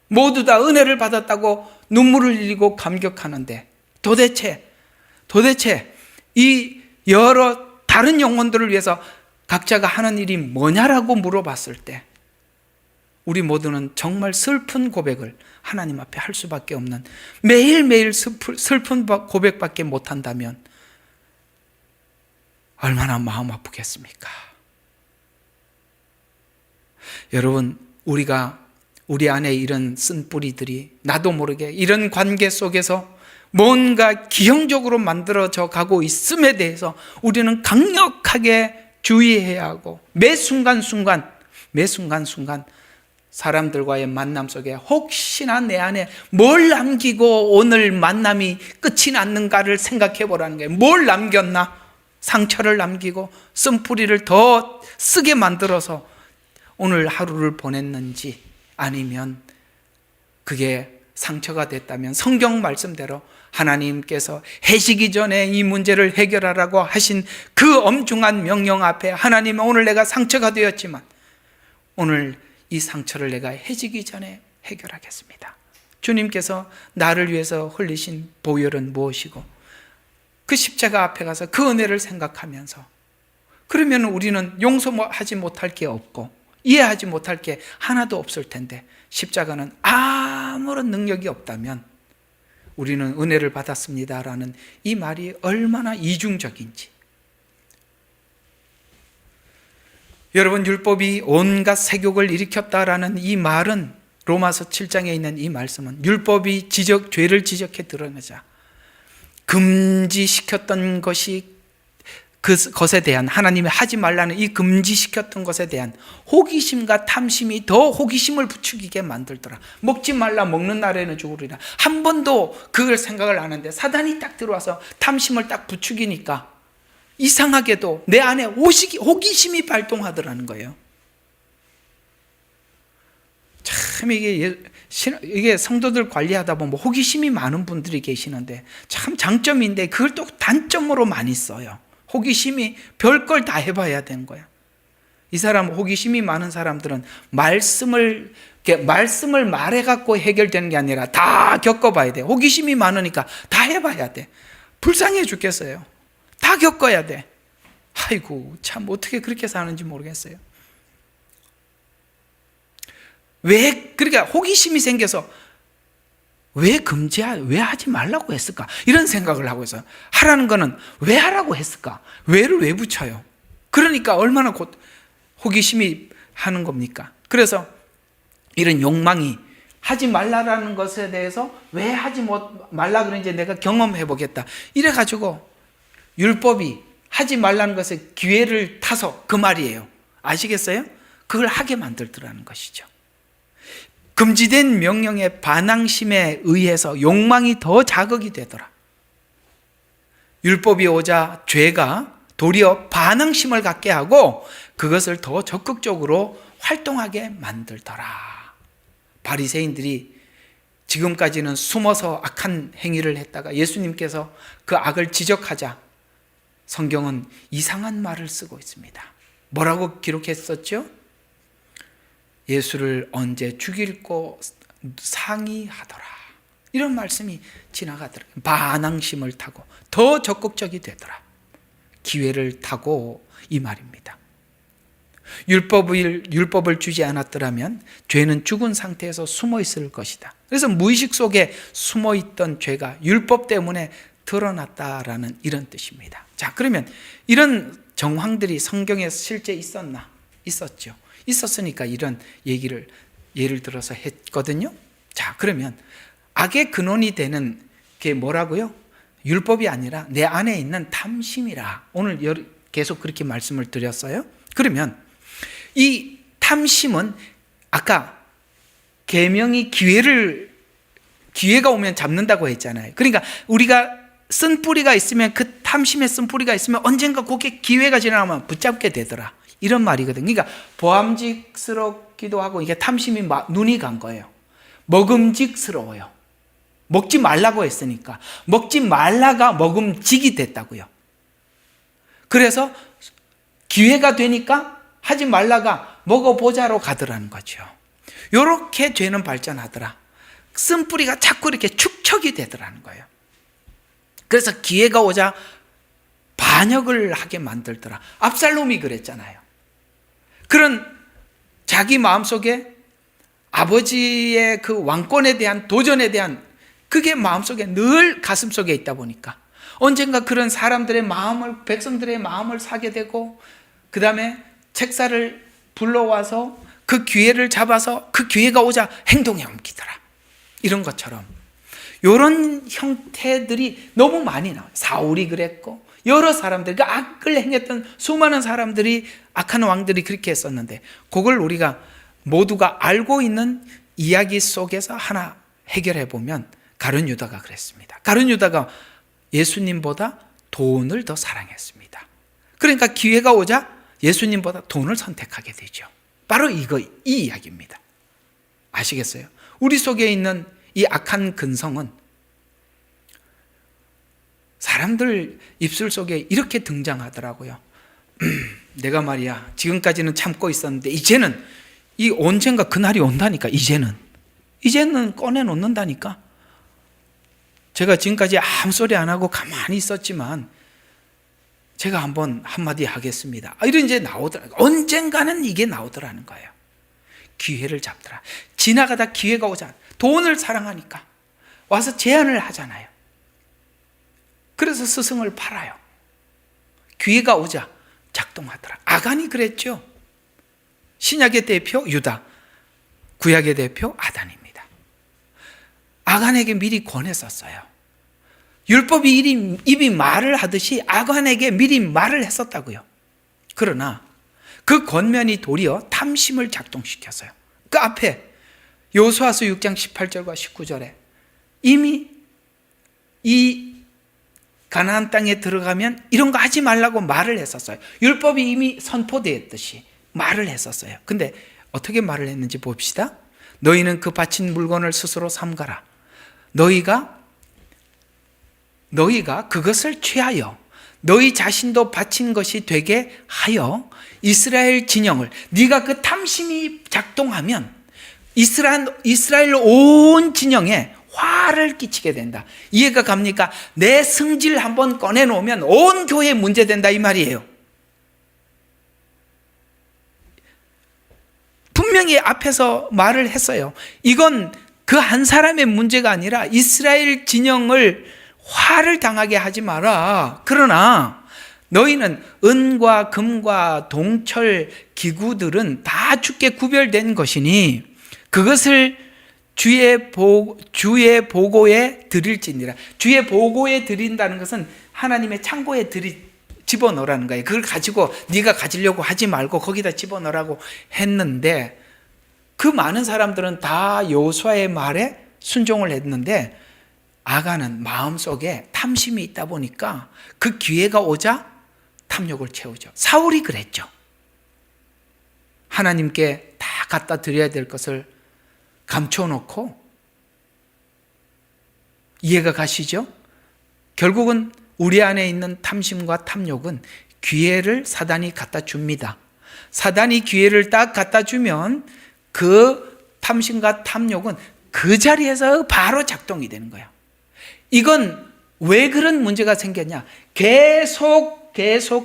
모두 다 은혜를 받았다고 눈물을 흘리고 감격하는데 도대체 이 여러 다른 영혼들을 위해서 각자가 하는 일이 뭐냐라고 물어봤을 때 우리 모두는 정말 슬픈 고백을 하나님 앞에 할 수밖에 없는, 매일매일 슬픈 고백밖에 못한다면 얼마나 마음 아프겠습니까? 여러분, 우리가 우리 안에 이런 쓴뿌리들이 나도 모르게 이런 관계 속에서 뭔가 기형적으로 만들어져 가고 있음에 대해서 우리는 강력하게 주의해야 하고, 매 순간순간 사람들과의 만남 속에 혹시나 내 안에 뭘 남기고 오늘 만남이 끝이 났는가를 생각해 보라는 거예요. 뭘 남겼나? 상처를 남기고 쓴뿌리를 더 쓰게 만들어서 오늘 하루를 보냈는지, 아니면 그게 상처가 됐다면 성경 말씀대로 하나님께서 해지기 전에 이 문제를 해결하라고 하신 그 엄중한 명령 앞에 하나님, 오늘 내가 상처가 되었지만 오늘 이 상처를 내가 해지기 전에 해결하겠습니다. 주님께서 나를 위해서 흘리신 보혈은 무엇이고 그 십자가 앞에 가서 그 은혜를 생각하면서, 그러면 우리는 용서하지 못할 게 없고 이해하지 못할 게 하나도 없을 텐데, 십자가는 아무런 능력이 없다면 우리는 은혜를 받았습니다라는 이 말이 얼마나 이중적인지. 여러분, 율법이 온갖 세욕을 일으켰다라는 이 말은, 로마서 7장에 있는 이 말씀은 율법이 죄를 지적해 드러내자 금지시켰던 것이, 그것에 대한, 하나님이 하지 말라는 이 금지시켰던 것에 대한 호기심과 탐심이 더 호기심을 부추기게 만들더라. 먹지 말라, 먹는 날에는 죽으리라. 한 번도 그걸 생각을 안 하는데 사단이 딱 들어와서 탐심을 딱 부추기니까 이상하게도 내 안에 호기심이 발동하더라는 거예요. 참 이게 성도들 관리하다 보면 호기심이 많은 분들이 계시는데 참 장점인데 그걸 또 단점으로 많이 써요. 호기심이 별걸 다 해봐야 되는 거야. 이 사람, 호기심이 많은 사람들은 말씀을 말해갖고 해결되는 게 아니라 다 겪어봐야 돼. 호기심이 많으니까 다 해봐야 돼. 불쌍해 죽겠어요. 다 겪어야 돼. 아이고, 참 어떻게 그렇게 사는지 모르겠어요. 그러니까 호기심이 생겨서 왜 하지 말라고 했을까? 이런 생각을 하고 있어요. 하라는 거는 왜 하라고 했을까? 왜를 왜 붙여요? 그러니까 얼마나 호기심이 하는 겁니까? 그래서 이런 욕망이, 하지 말라라는 것에 대해서 왜 하지 말라 그런지 내가 경험해 보겠다. 이래가지고 율법이 하지 말라는 것에 기회를 타서, 그 말이에요. 아시겠어요? 그걸 하게 만들더라는 것이죠. 금지된 명령의 반항심에 의해서 욕망이 더 자극이 되더라. 율법이 오자 죄가 도리어 반항심을 갖게 하고 그것을 더 적극적으로 활동하게 만들더라. 바리새인들이 지금까지는 숨어서 악한 행위를 했다가 예수님께서 그 악을 지적하자 성경은 이상한 말을 쓰고 있습니다. 뭐라고 기록했었죠? 예수를 언제 죽일고 상의하더라. 이런 말씀이 지나가더라. 반항심을 타고 더 적극적이 되더라. 기회를 타고, 이 말입니다. 율법을 주지 않았더라면 죄는 죽은 상태에서 숨어 있을 것이다. 그래서 무의식 속에 숨어 있던 죄가 율법 때문에 드러났다라는 이런 뜻입니다. 자, 그러면 이런 정황들이 성경에 실제 있었나? 있었죠. 있었으니까 이런 얘기를 예를 들어서 했거든요. 자, 그러면 악의 근원이 되는 게 뭐라고요? 율법이 아니라 내 안에 있는 탐심이라. 오늘 계속 그렇게 말씀을 드렸어요. 그러면 이 탐심은 아까 계명이 기회가 오면 잡는다고 했잖아요. 그러니까 우리가 쓴 뿌리가 있으면, 그 탐심에 쓴 뿌리가 있으면 언젠가 그게 기회가 지나가면 붙잡게 되더라. 이런 말이거든요. 그러니까 보암직스럽기도 하고, 이게 탐심이 눈이 간 거예요. 먹음직스러워요. 먹지 말라고 했으니까 먹지 말라가 먹음직이 됐다고요. 그래서 기회가 되니까 하지 말라가 먹어보자로 가더라는 거죠. 이렇게 죄는 발전하더라. 쓴뿌리가 자꾸 이렇게 축적이 되더라는 거예요. 그래서 기회가 오자 반역을 하게 만들더라. 압살롬이 그랬잖아요. 그런 자기 마음속에 아버지의 그 왕권에 대한 도전에 대한 그게 마음속에 늘 가슴속에 있다 보니까 언젠가 그런 사람들의 마음을, 백성들의 마음을 사게 되고, 그 다음에 책사를 불러와서 그 기회를 잡아서 그 기회가 오자 행동에 옮기더라. 이런 것처럼 이런 형태들이 너무 많이 나와요. 사울이 그랬고 여러 사람들, 그 악을 행했던 수많은 사람들이, 악한 왕들이 그렇게 했었는데, 그걸 우리가 모두가 알고 있는 이야기 속에서 하나 해결해 보면 가룟 유다가 그랬습니다. 가룟 유다가 예수님보다 돈을 더 사랑했습니다. 그러니까 기회가 오자 예수님보다 돈을 선택하게 되죠. 바로 이 이야기입니다. 아시겠어요? 우리 속에 있는 이 악한 근성은 사람들 입술 속에 이렇게 등장하더라고요. 내가 말이야, 지금까지는 참고 있었는데 이제는 이 언젠가 그날이 온다니까. 이제는 꺼내놓는다니까. 제가 지금까지 아무 소리 안 하고 가만히 있었지만 제가 한마디 하겠습니다. 이런 이제 나오더라고요. 언젠가는 이게 나오더라는 거예요. 기회를 잡더라. 지나가다 기회가 오자. 돈을 사랑하니까 와서 제안을 하잖아요. 그래서 스승을 팔아요. 기회가 오자 작동하더라. 아간이 그랬죠. 신약의 대표 유다, 구약의 대표 아단입니다. 아간에게 미리 권했었어요. 율법이 입이 말을 하듯이 아간에게 미리 말을 했었다고요. 그러나 그 권면이 도리어 탐심을 작동시켰어요. 그 앞에 여호수아서 6장 18절과 19절에 이미 이 가나안 땅에 들어가면 이런 거 하지 말라고 말을 했었어요. 율법이 이미 선포되었듯이 말을 했었어요. 근데 어떻게 말을 했는지 봅시다. 너희는 그 바친 물건을 스스로 삼가라. 너희가 그것을 취하여 너희 자신도 바친 것이 되게 하여 이스라엘 진영을, 네가 그 탐심이 작동하면 이스라엘 온 진영에 화를 끼치게 된다. 이해가 갑니까? 내 성질 한번 꺼내놓으면 온 교회에 문제된다 이 말이에요. 분명히 앞에서 말을 했어요. 이건 그 한 사람의 문제가 아니라 이스라엘 진영을 화를 당하게 하지 마라. 그러나 너희는 은과 금과 동철 기구들은 다 주께 구별된 것이니 그것을 주의 보고에 드릴지니라. 주의 보고에 드린다는 것은 하나님의 창고에 집어넣으라는 거예요. 그걸 가지고 네가 가지려고 하지 말고 거기다 집어넣으라고 했는데, 그 많은 사람들은 다 여호수아의 말에 순종을 했는데 아간은 마음속에 탐심이 있다 보니까 그 기회가 오자 탐욕을 채우죠. 사울이 그랬죠. 하나님께 다 갖다 드려야 될 것을 감춰놓고, 이해가 가시죠? 결국은 우리 안에 있는 탐심과 탐욕은 기회를 사단이 갖다 줍니다. 사단이 기회를 딱 갖다 주면 그 탐심과 탐욕은 그 자리에서 바로 작동이 되는 거예요. 이건 왜 그런 문제가 생겼냐? 계속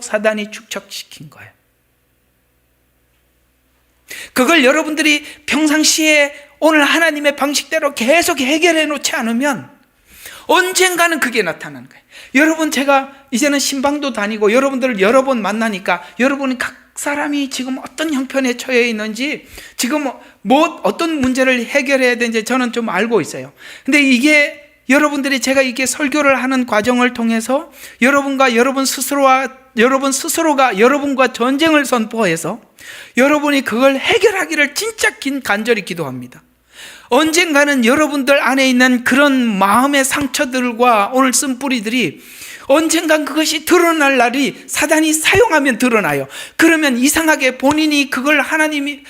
사단이 축적시킨 거예요. 그걸 여러분들이 평상시에 오늘 하나님의 방식대로 계속 해결해 놓지 않으면 언젠가는 그게 나타나는 거예요. 여러분, 제가 이제는 신방도 다니고 여러분들을 여러 번 만나니까 여러분이 각 사람이 지금 어떤 형편에 처해 있는지, 지금 어떤 문제를 해결해야 되는지 저는 좀 알고 있어요. 근데 이게 여러분들이, 제가 이게 설교를 하는 과정을 통해서 여러분 스스로가 여러분과 전쟁을 선포해서 여러분이 그걸 해결하기를 진짜 간절히 기도합니다. 언젠가는 여러분들 안에 있는 그런 마음의 상처들과 오늘 쓴 뿌리들이 언젠간 그것이 드러날 날이 사단이 사용하면 드러나요. 그러면 이상하게 본인이 그걸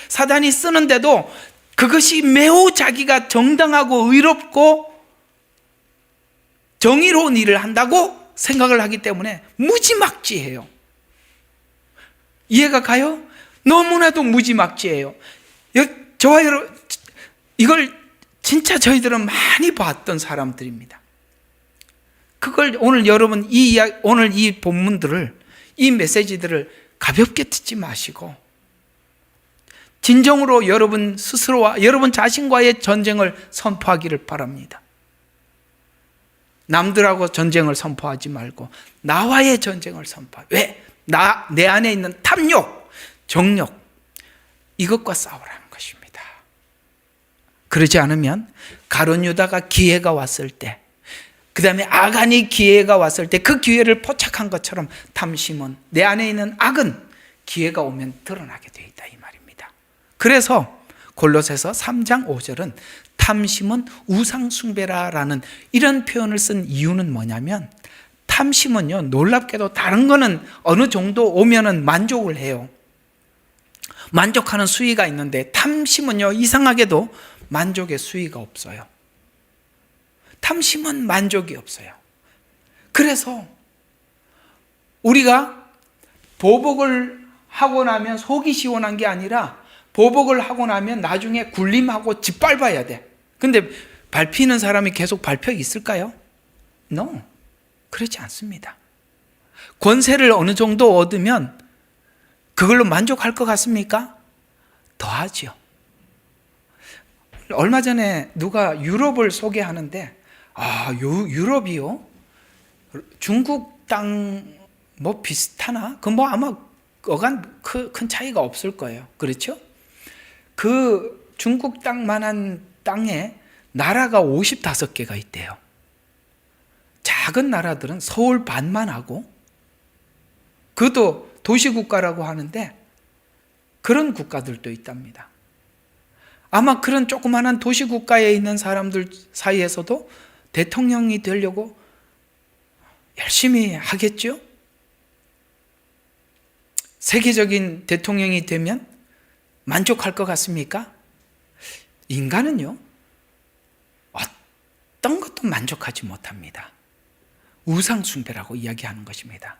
사단이 쓰는데도 그것이 매우 자기가 정당하고 의롭고 정의로운 일을 한다고 생각을 하기 때문에 무지막지해요. 이해가 가요? 너무나도 무지막지해요. 저와 여러분, 이걸 진짜 저희들은 많이 봤던 사람들입니다. 그걸 오늘 여러분 오늘 이 본문들을, 이 메시지들을 가볍게 듣지 마시고 진정으로 여러분 스스로와 여러분 자신과의 전쟁을 선포하기를 바랍니다. 남들하고 전쟁을 선포하지 말고 나와의 전쟁을 선포하라. 왜? 내 안에 있는 탐욕, 정욕, 이것과 싸우라는 것입니다. 그러지 않으면 가룟 유다가 기회가 왔을 때, 그 다음에 아간이 기회가 왔을 때 그 기회를 포착한 것처럼 탐심은, 내 안에 있는 악은 기회가 오면 드러나게 되어 있다, 이 말입니다. 그래서 골로새서 3장 5절은 탐심은 우상숭배라라는 이런 표현을 쓴 이유는 뭐냐면, 탐심은요, 놀랍게도 다른 거는 어느 정도 오면은 만족을 해요. 만족하는 수위가 있는데 탐심은요, 이상하게도 만족의 수위가 없어요. 탐심은 만족이 없어요. 그래서 우리가 보복을 하고 나면 속이 시원한 게 아니라 보복을 하고 나면 나중에 굴림하고 짓밟아야 돼. 근데 밟히는 사람이 계속 밟혀 있을까요? No. 그렇지 않습니다. 권세를 어느 정도 얻으면 그걸로 만족할 것 같습니까? 더하지요. 얼마 전에 누가 유럽을 소개하는데, 유럽이요? 중국 땅 뭐 비슷하나? 그 뭐 아마 어간 큰 차이가 없을 거예요. 그렇죠? 그 중국 땅만한 땅에 나라가 55개가 있대요. 작은 나라들은 서울 반만 하고, 그것도 도시국가라고 하는데 그런 국가들도 있답니다. 아마 그런 조그마한 도시국가에 있는 사람들 사이에서도 대통령이 되려고 열심히 하겠죠? 세계적인 대통령이 되면 만족할 것 같습니까? 인간은요, 어떤 것도 만족하지 못합니다. 우상숭배라고 이야기하는 것입니다.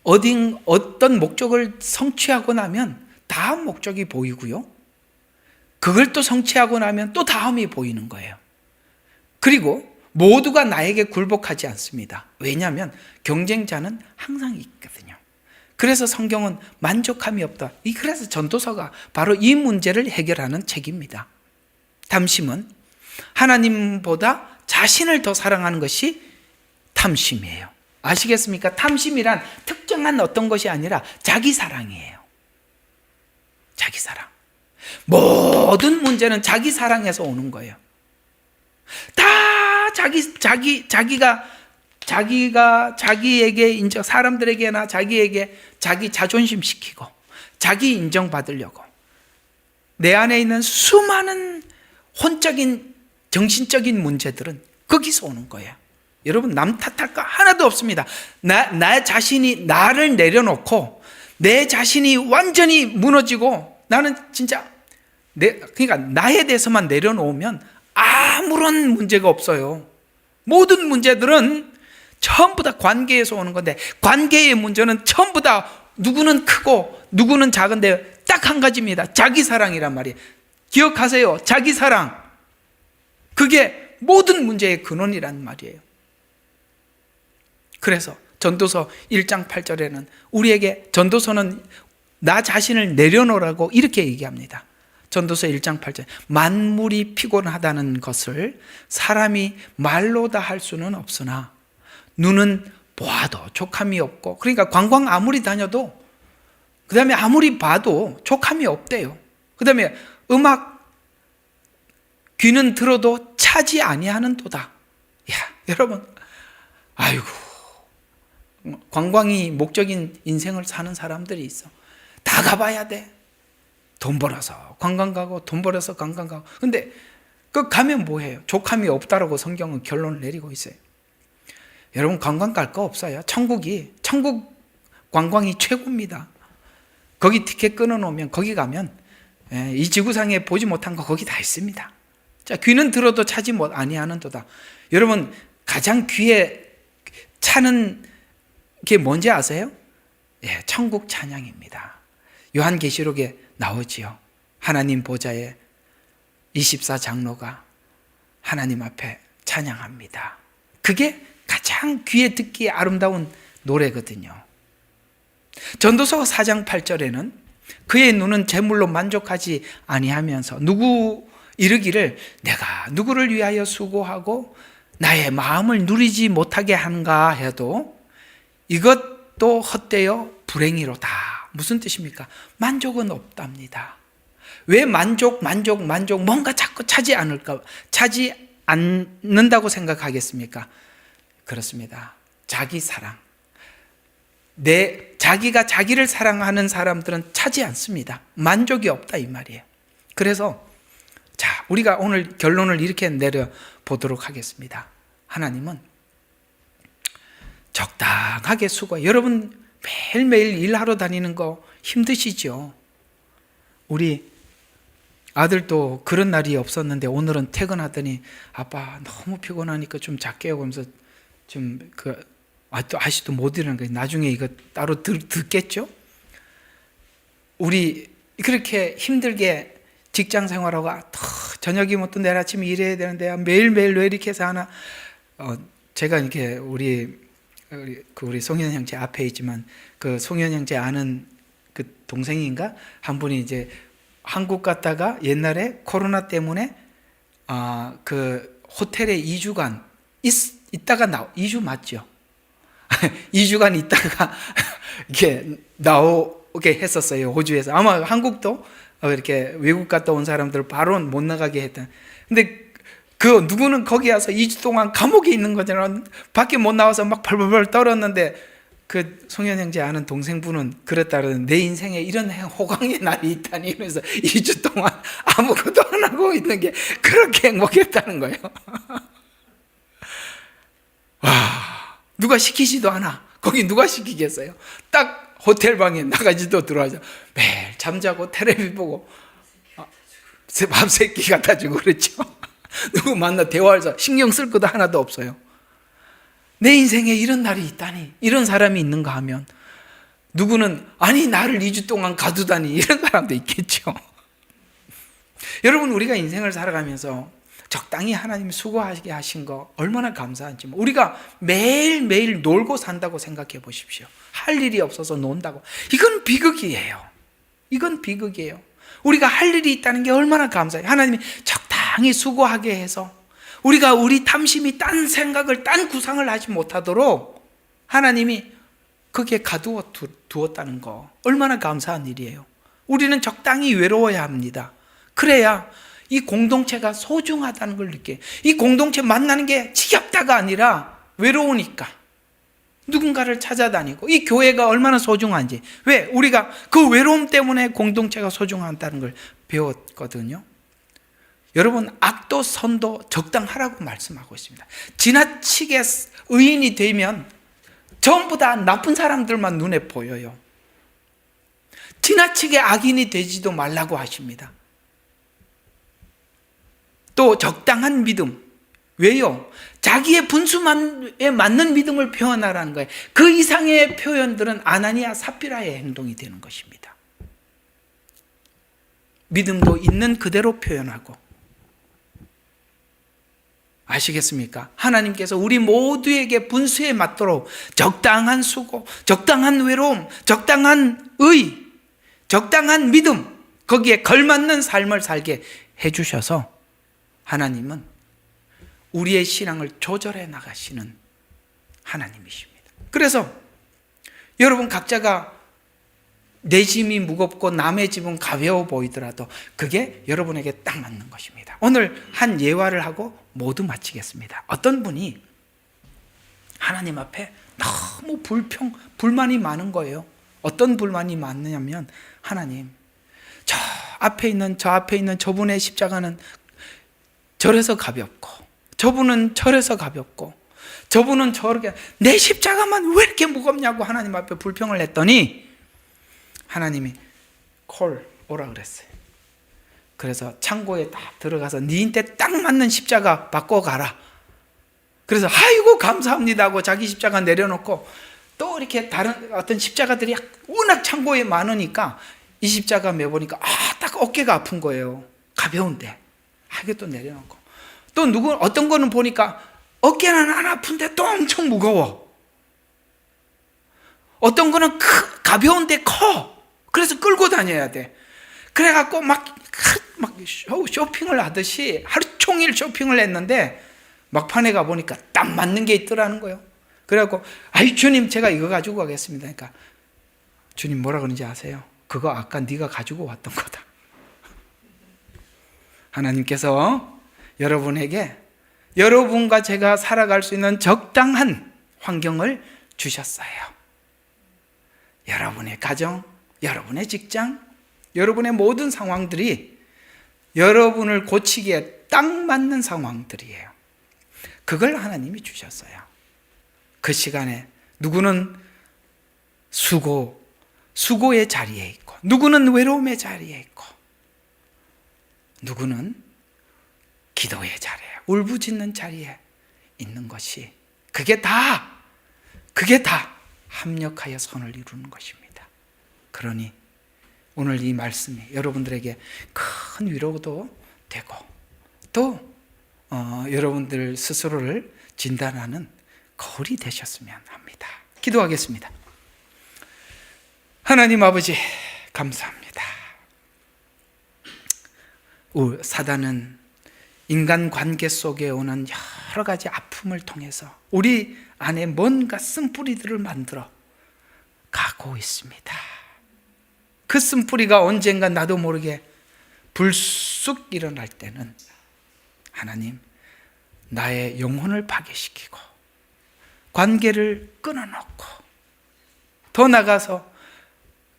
어떤 목적을 성취하고 나면 다음 목적이 보이고요, 그걸 또 성취하고 나면 또 다음이 보이는 거예요. 그리고 모두가 나에게 굴복하지 않습니다. 왜냐하면 경쟁자는 항상 있거든요. 그래서 성경은 만족함이 없다. 그래서 전도서가 바로 이 문제를 해결하는 책입니다. 탐심은 하나님보다 자신을 더 사랑하는 것이 탐심이에요. 아시겠습니까? 탐심이란 특정한 어떤 것이 아니라 자기 사랑이에요. 자기 사랑. 모든 문제는 자기 사랑에서 오는 거예요. 다 자기가 자기에게 인정, 사람들에게나 자기에게 자기 자존심 시키고 자기 인정받으려고 내 안에 있는 수많은 혼적인 정신적인 문제들은 거기서 오는 거예요. 여러분, 남 탓할 거 하나도 없습니다. 나 자신이 나를 내려놓고 내 자신이 완전히 무너지고 나는 진짜 그러니까 나에 대해서만 내려놓으면 아무런 문제가 없어요. 모든 문제들은 전부 다 관계에서 오는 건데, 관계의 문제는 전부 다 누구는 크고 누구는 작은데 딱 한 가지입니다. 자기 사랑이란 말이에요. 기억하세요. 자기 사랑. 그게 모든 문제의 근원이란 말이에요. 그래서 전도서 1장 8절에는 우리에게, 전도서는 나 자신을 내려놓으라고 이렇게 얘기합니다. 전도서 1장 8절, 만물이 피곤하다는 것을 사람이 말로 다 할 수는 없으나 눈은 보아도 족함이 없고, 그러니까 관광 아무리 다녀도, 그 다음에 아무리 봐도 족함이 없대요. 그 다음에 음악 귀는 들어도 차지 아니하는도다. 야, 여러분, 아이고, 관광이 목적인 인생을 사는 사람들이 있어. 다 가봐야 돼. 돈 벌어서 관광 가고 돈 벌어서 관광 가고. 근데 그 가면 뭐해요? 족함이 없다라고 성경은 결론을 내리고 있어요. 여러분, 관광 갈 거 없어요. 천국 관광이 최고입니다. 거기 티켓 끊어놓으면 거기 가면 이 지구상에 보지 못한 거 거기 다 있습니다. 자, 귀는 들어도 차지 못 아니하는도다. 여러분, 가장 귀에 차는 게 뭔지 아세요? 예, 천국 찬양입니다. 요한계시록에 나오지요. 하나님 보좌에 24장로가 하나님 앞에 찬양합니다. 그게 가장 귀에 듣기에 아름다운 노래거든요. 전도서 4장 8절에는 그의 눈은 재물로 만족하지 아니하면서 이르기를 내가 누구를 위하여 수고하고 나의 마음을 누리지 못하게 한가 해도 이것도 헛되어 불행이로다. 무슨 뜻입니까? 만족은 없답니다. 왜 만족 뭔가 자꾸 차지 않는다고 생각하겠습니까? 그렇습니다. 자기 사랑. 자기가 자기를 사랑하는 사람들은 차지 않습니다. 만족이 없다 이 말이에요. 그래서 자, 우리가 오늘 결론을 이렇게 내려보도록 하겠습니다. 하나님은 적당하게 수고해. 여러분 매일매일 일하러 다니는 거 힘드시죠? 우리 아들도 그런 날이 없었는데 오늘은 퇴근하더니 아빠 너무 피곤하니까 좀 작게 하고 하면서 또 아직도 못 일하는 거예요. 나중에 이거 따로 듣겠죠? 우리 그렇게 힘들게 직장 생활하고 저녁이면 또 내일 아침에 일해야 되는데 매일매일 왜 이렇게 해서 하나. 제가 이렇게 우리 송현 형제 앞에 있지만 그 송현 형제 아는 그 동생인가 한 분이 이제 한국 갔다가 옛날에 코로나 때문에 그 호텔에 2주간 있다가 2주 맞죠? 2주간 있다가 이렇게 나오게 했었어요. 호주에서. 아마 한국도 이렇게 외국 갔다 온 사람들 바로 못 나가게 했던. 근데 그 누구는 거기 와서 2주 동안 감옥에 있는 거잖아. 밖에 못 나와서 막 벌벌벌 떨었는데 그 송현 형제 아는 동생분은 그랬다는 내 인생에 이런 호강의 날이 있다니 이러면서 2주 동안 아무것도 안 하고 있는 게 그렇게 행복했다는 거예요. 와, 누가 시키지도 않아. 거기 누가 시키겠어요? 딱 호텔 방에 나가지도 들어와서 매일 잠자고 텔레비 보고 밥 세끼 갖다 주고 그랬죠. 누구 만나 대화해서 신경 쓸 것도 하나도 없어요. 내 인생에 이런 날이 있다니, 이런 사람이 있는가 하면 누구는 아니 나를 2주 동안 가두다니 이런 사람도 있겠죠. 여러분 우리가 인생을 살아가면서 적당히 하나님이 수고하게 하신 거 얼마나 감사한지. 우리가 매일매일 놀고 산다고 생각해 보십시오. 할 일이 없어서 논다고. 이건 비극이에요. 이건 비극이에요. 우리가 할 일이 있다는 게 얼마나 감사해요. 하나님이 적당히 수고하게 해서 우리가 우리 탐심이 딴 생각을 딴 구상을 하지 못하도록 하나님이 거기에 가두어 두었다는 거 얼마나 감사한 일이에요. 우리는 적당히 외로워야 합니다. 그래야 이 공동체가 소중하다는 걸 느껴요. 이 공동체 만나는 게 지겹다가 아니라 외로우니까 누군가를 찾아다니고 이 교회가 얼마나 소중한지. 왜? 우리가 그 외로움 때문에 공동체가 소중하다는 걸 배웠거든요. 여러분 악도 선도 적당하라고 말씀하고 있습니다. 지나치게 의인이 되면 전부 다 나쁜 사람들만 눈에 보여요. 지나치게 악인이 되지도 말라고 하십니다. 또 적당한 믿음. 왜요? 자기의 분수에 맞는 믿음을 표현하라는 거예요. 그 이상의 표현들은 아나니아 삽비라의 행동이 되는 것입니다. 믿음도 있는 그대로 표현하고. 아시겠습니까? 하나님께서 우리 모두에게 분수에 맞도록 적당한 수고, 적당한 외로움, 적당한 의, 적당한 믿음, 거기에 걸맞는 삶을 살게 해주셔서 하나님은 우리의 신앙을 조절해 나가시는 하나님이십니다. 그래서 여러분 각자가 내 짐이 무겁고 남의 짐은 가벼워 보이더라도 그게 여러분에게 딱 맞는 것입니다. 오늘 한 예화를 하고 모두 마치겠습니다. 어떤 분이 하나님 앞에 너무 불만이 많은 거예요. 어떤 불만이 많냐면 하나님, 저 앞에 있는 저분의 십자가는 저래서 가볍고 저분은 저래서 가볍고 저분은 저렇게 내 십자가만 왜 이렇게 무겁냐고 하나님 앞에 불평을 했더니 하나님이 오라 그랬어요. 그래서 창고에 딱 들어가서 니한테 딱 맞는 십자가 바꿔 가라. 그래서 아이고 감사합니다 하고 자기 십자가 내려놓고 또 이렇게 다른 어떤 십자가들이 워낙 창고에 많으니까 이 십자가 매보니까 딱 어깨가 아픈 거예요. 가벼운데 이게 또 내려놓고, 또 어떤 거는 보니까 어깨는 안 아픈데 또 엄청 무거워. 어떤 거는 가벼운데 커. 그래서 끌고 다녀야 돼. 그래갖고 막 쇼핑을 하듯이 하루 종일 쇼핑을 했는데 막판에 가보니까 딱 맞는 게 있더라는 거예요. 그래갖고 주님, 제가 이거 가지고 가겠습니다. 그러니까 주님 뭐라 그러는지 아세요? 그거 아까 네가 가지고 왔던 거다. 하나님께서 여러분에게 여러분과 제가 살아갈 수 있는 적당한 환경을 주셨어요. 여러분의 가정, 여러분의 직장, 여러분의 모든 상황들이 여러분을 고치기에 딱 맞는 상황들이에요. 그걸 하나님이 주셨어요. 그 시간에 누구는 수고의 자리에 있고, 누구는 외로움의 자리에 있고, 누구는 기도의 자리에, 울부짖는 자리에 있는 것이, 그게 다 합력하여 선을 이루는 것입니다. 그러니 오늘 이 말씀이 여러분들에게 큰 위로도 되고, 또 여러분들 스스로를 진단하는 거울이 되셨으면 합니다. 기도하겠습니다. 하나님 아버지, 감사합니다. 사단은 인간 관계 속에 오는 여러 가지 아픔을 통해서 우리 안에 뭔가 쓴뿌리들을 만들어 가고 있습니다. 그 쓴뿌리가 언젠가 나도 모르게 불쑥 일어날 때는 하나님, 나의 영혼을 파괴시키고 관계를 끊어놓고 더 나가서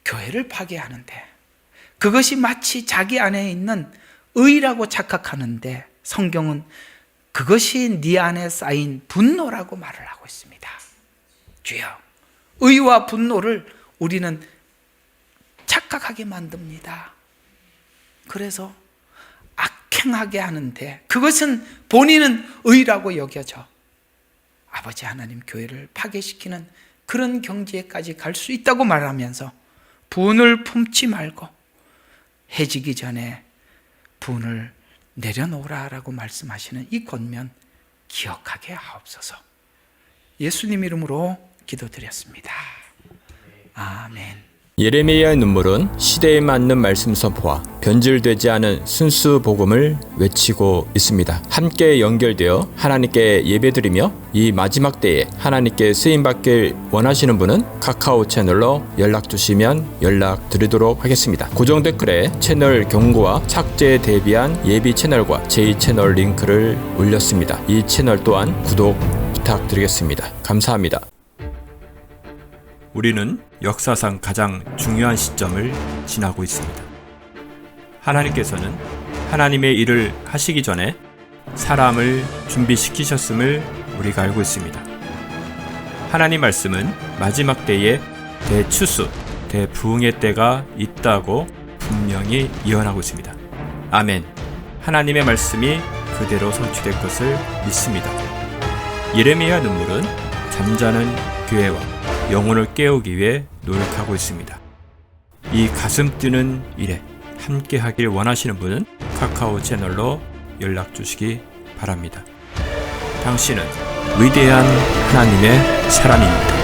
교회를 파괴하는데, 그것이 마치 자기 안에 있는 의라고 착각하는데 성경은 그것이 네 안에 쌓인 분노라고 말을 하고 있습니다. 주여, 의와 분노를 우리는 착각하게 만듭니다. 그래서 악행하게 하는데 그것은 본인은 의라고 여겨져 아버지 하나님 교회를 파괴시키는 그런 경지에까지 갈 수 있다고 말하면서 분을 품지 말고 해지기 전에 분을 내려놓으라라고 말씀하시는 이 권면 기억하게 하옵소서. 예수님 이름으로 기도드렸습니다. 아멘. 예레미야의 눈물은 시대에 맞는 말씀 선포와 변질되지 않은 순수 복음을 외치고 있습니다. 함께 연결되어 하나님께 예배드리며 이 마지막 때에 하나님께 쓰임받길 원하시는 분은 카카오 채널로 연락주시면 연락드리도록 하겠습니다. 고정 댓글에 채널 경고와 착제에 대비한 예비 채널과 제2채널 링크를 올렸습니다. 이 채널 또한 구독 부탁드리겠습니다. 감사합니다. 우리는 역사상 가장 중요한 시점을 지나고 있습니다. 하나님께서는 하나님의 일을 하시기 전에 사람을 준비시키셨음을 우리가 알고 있습니다. 하나님 말씀은 마지막 때에 대추수, 대부흥의 때가 있다고 분명히 예언하고 있습니다. 아멘. 하나님의 말씀이 그대로 성취될 것을 믿습니다. 예레미야 눈물은 잠자는 교회와 영혼을 깨우기 위해 노력하고 있습니다. 이 가슴 뛰는 일에 함께 하길 원하시는 분은 카카오 채널로 연락 주시기 바랍니다. 당신은 위대한 하나님의 사람입니다.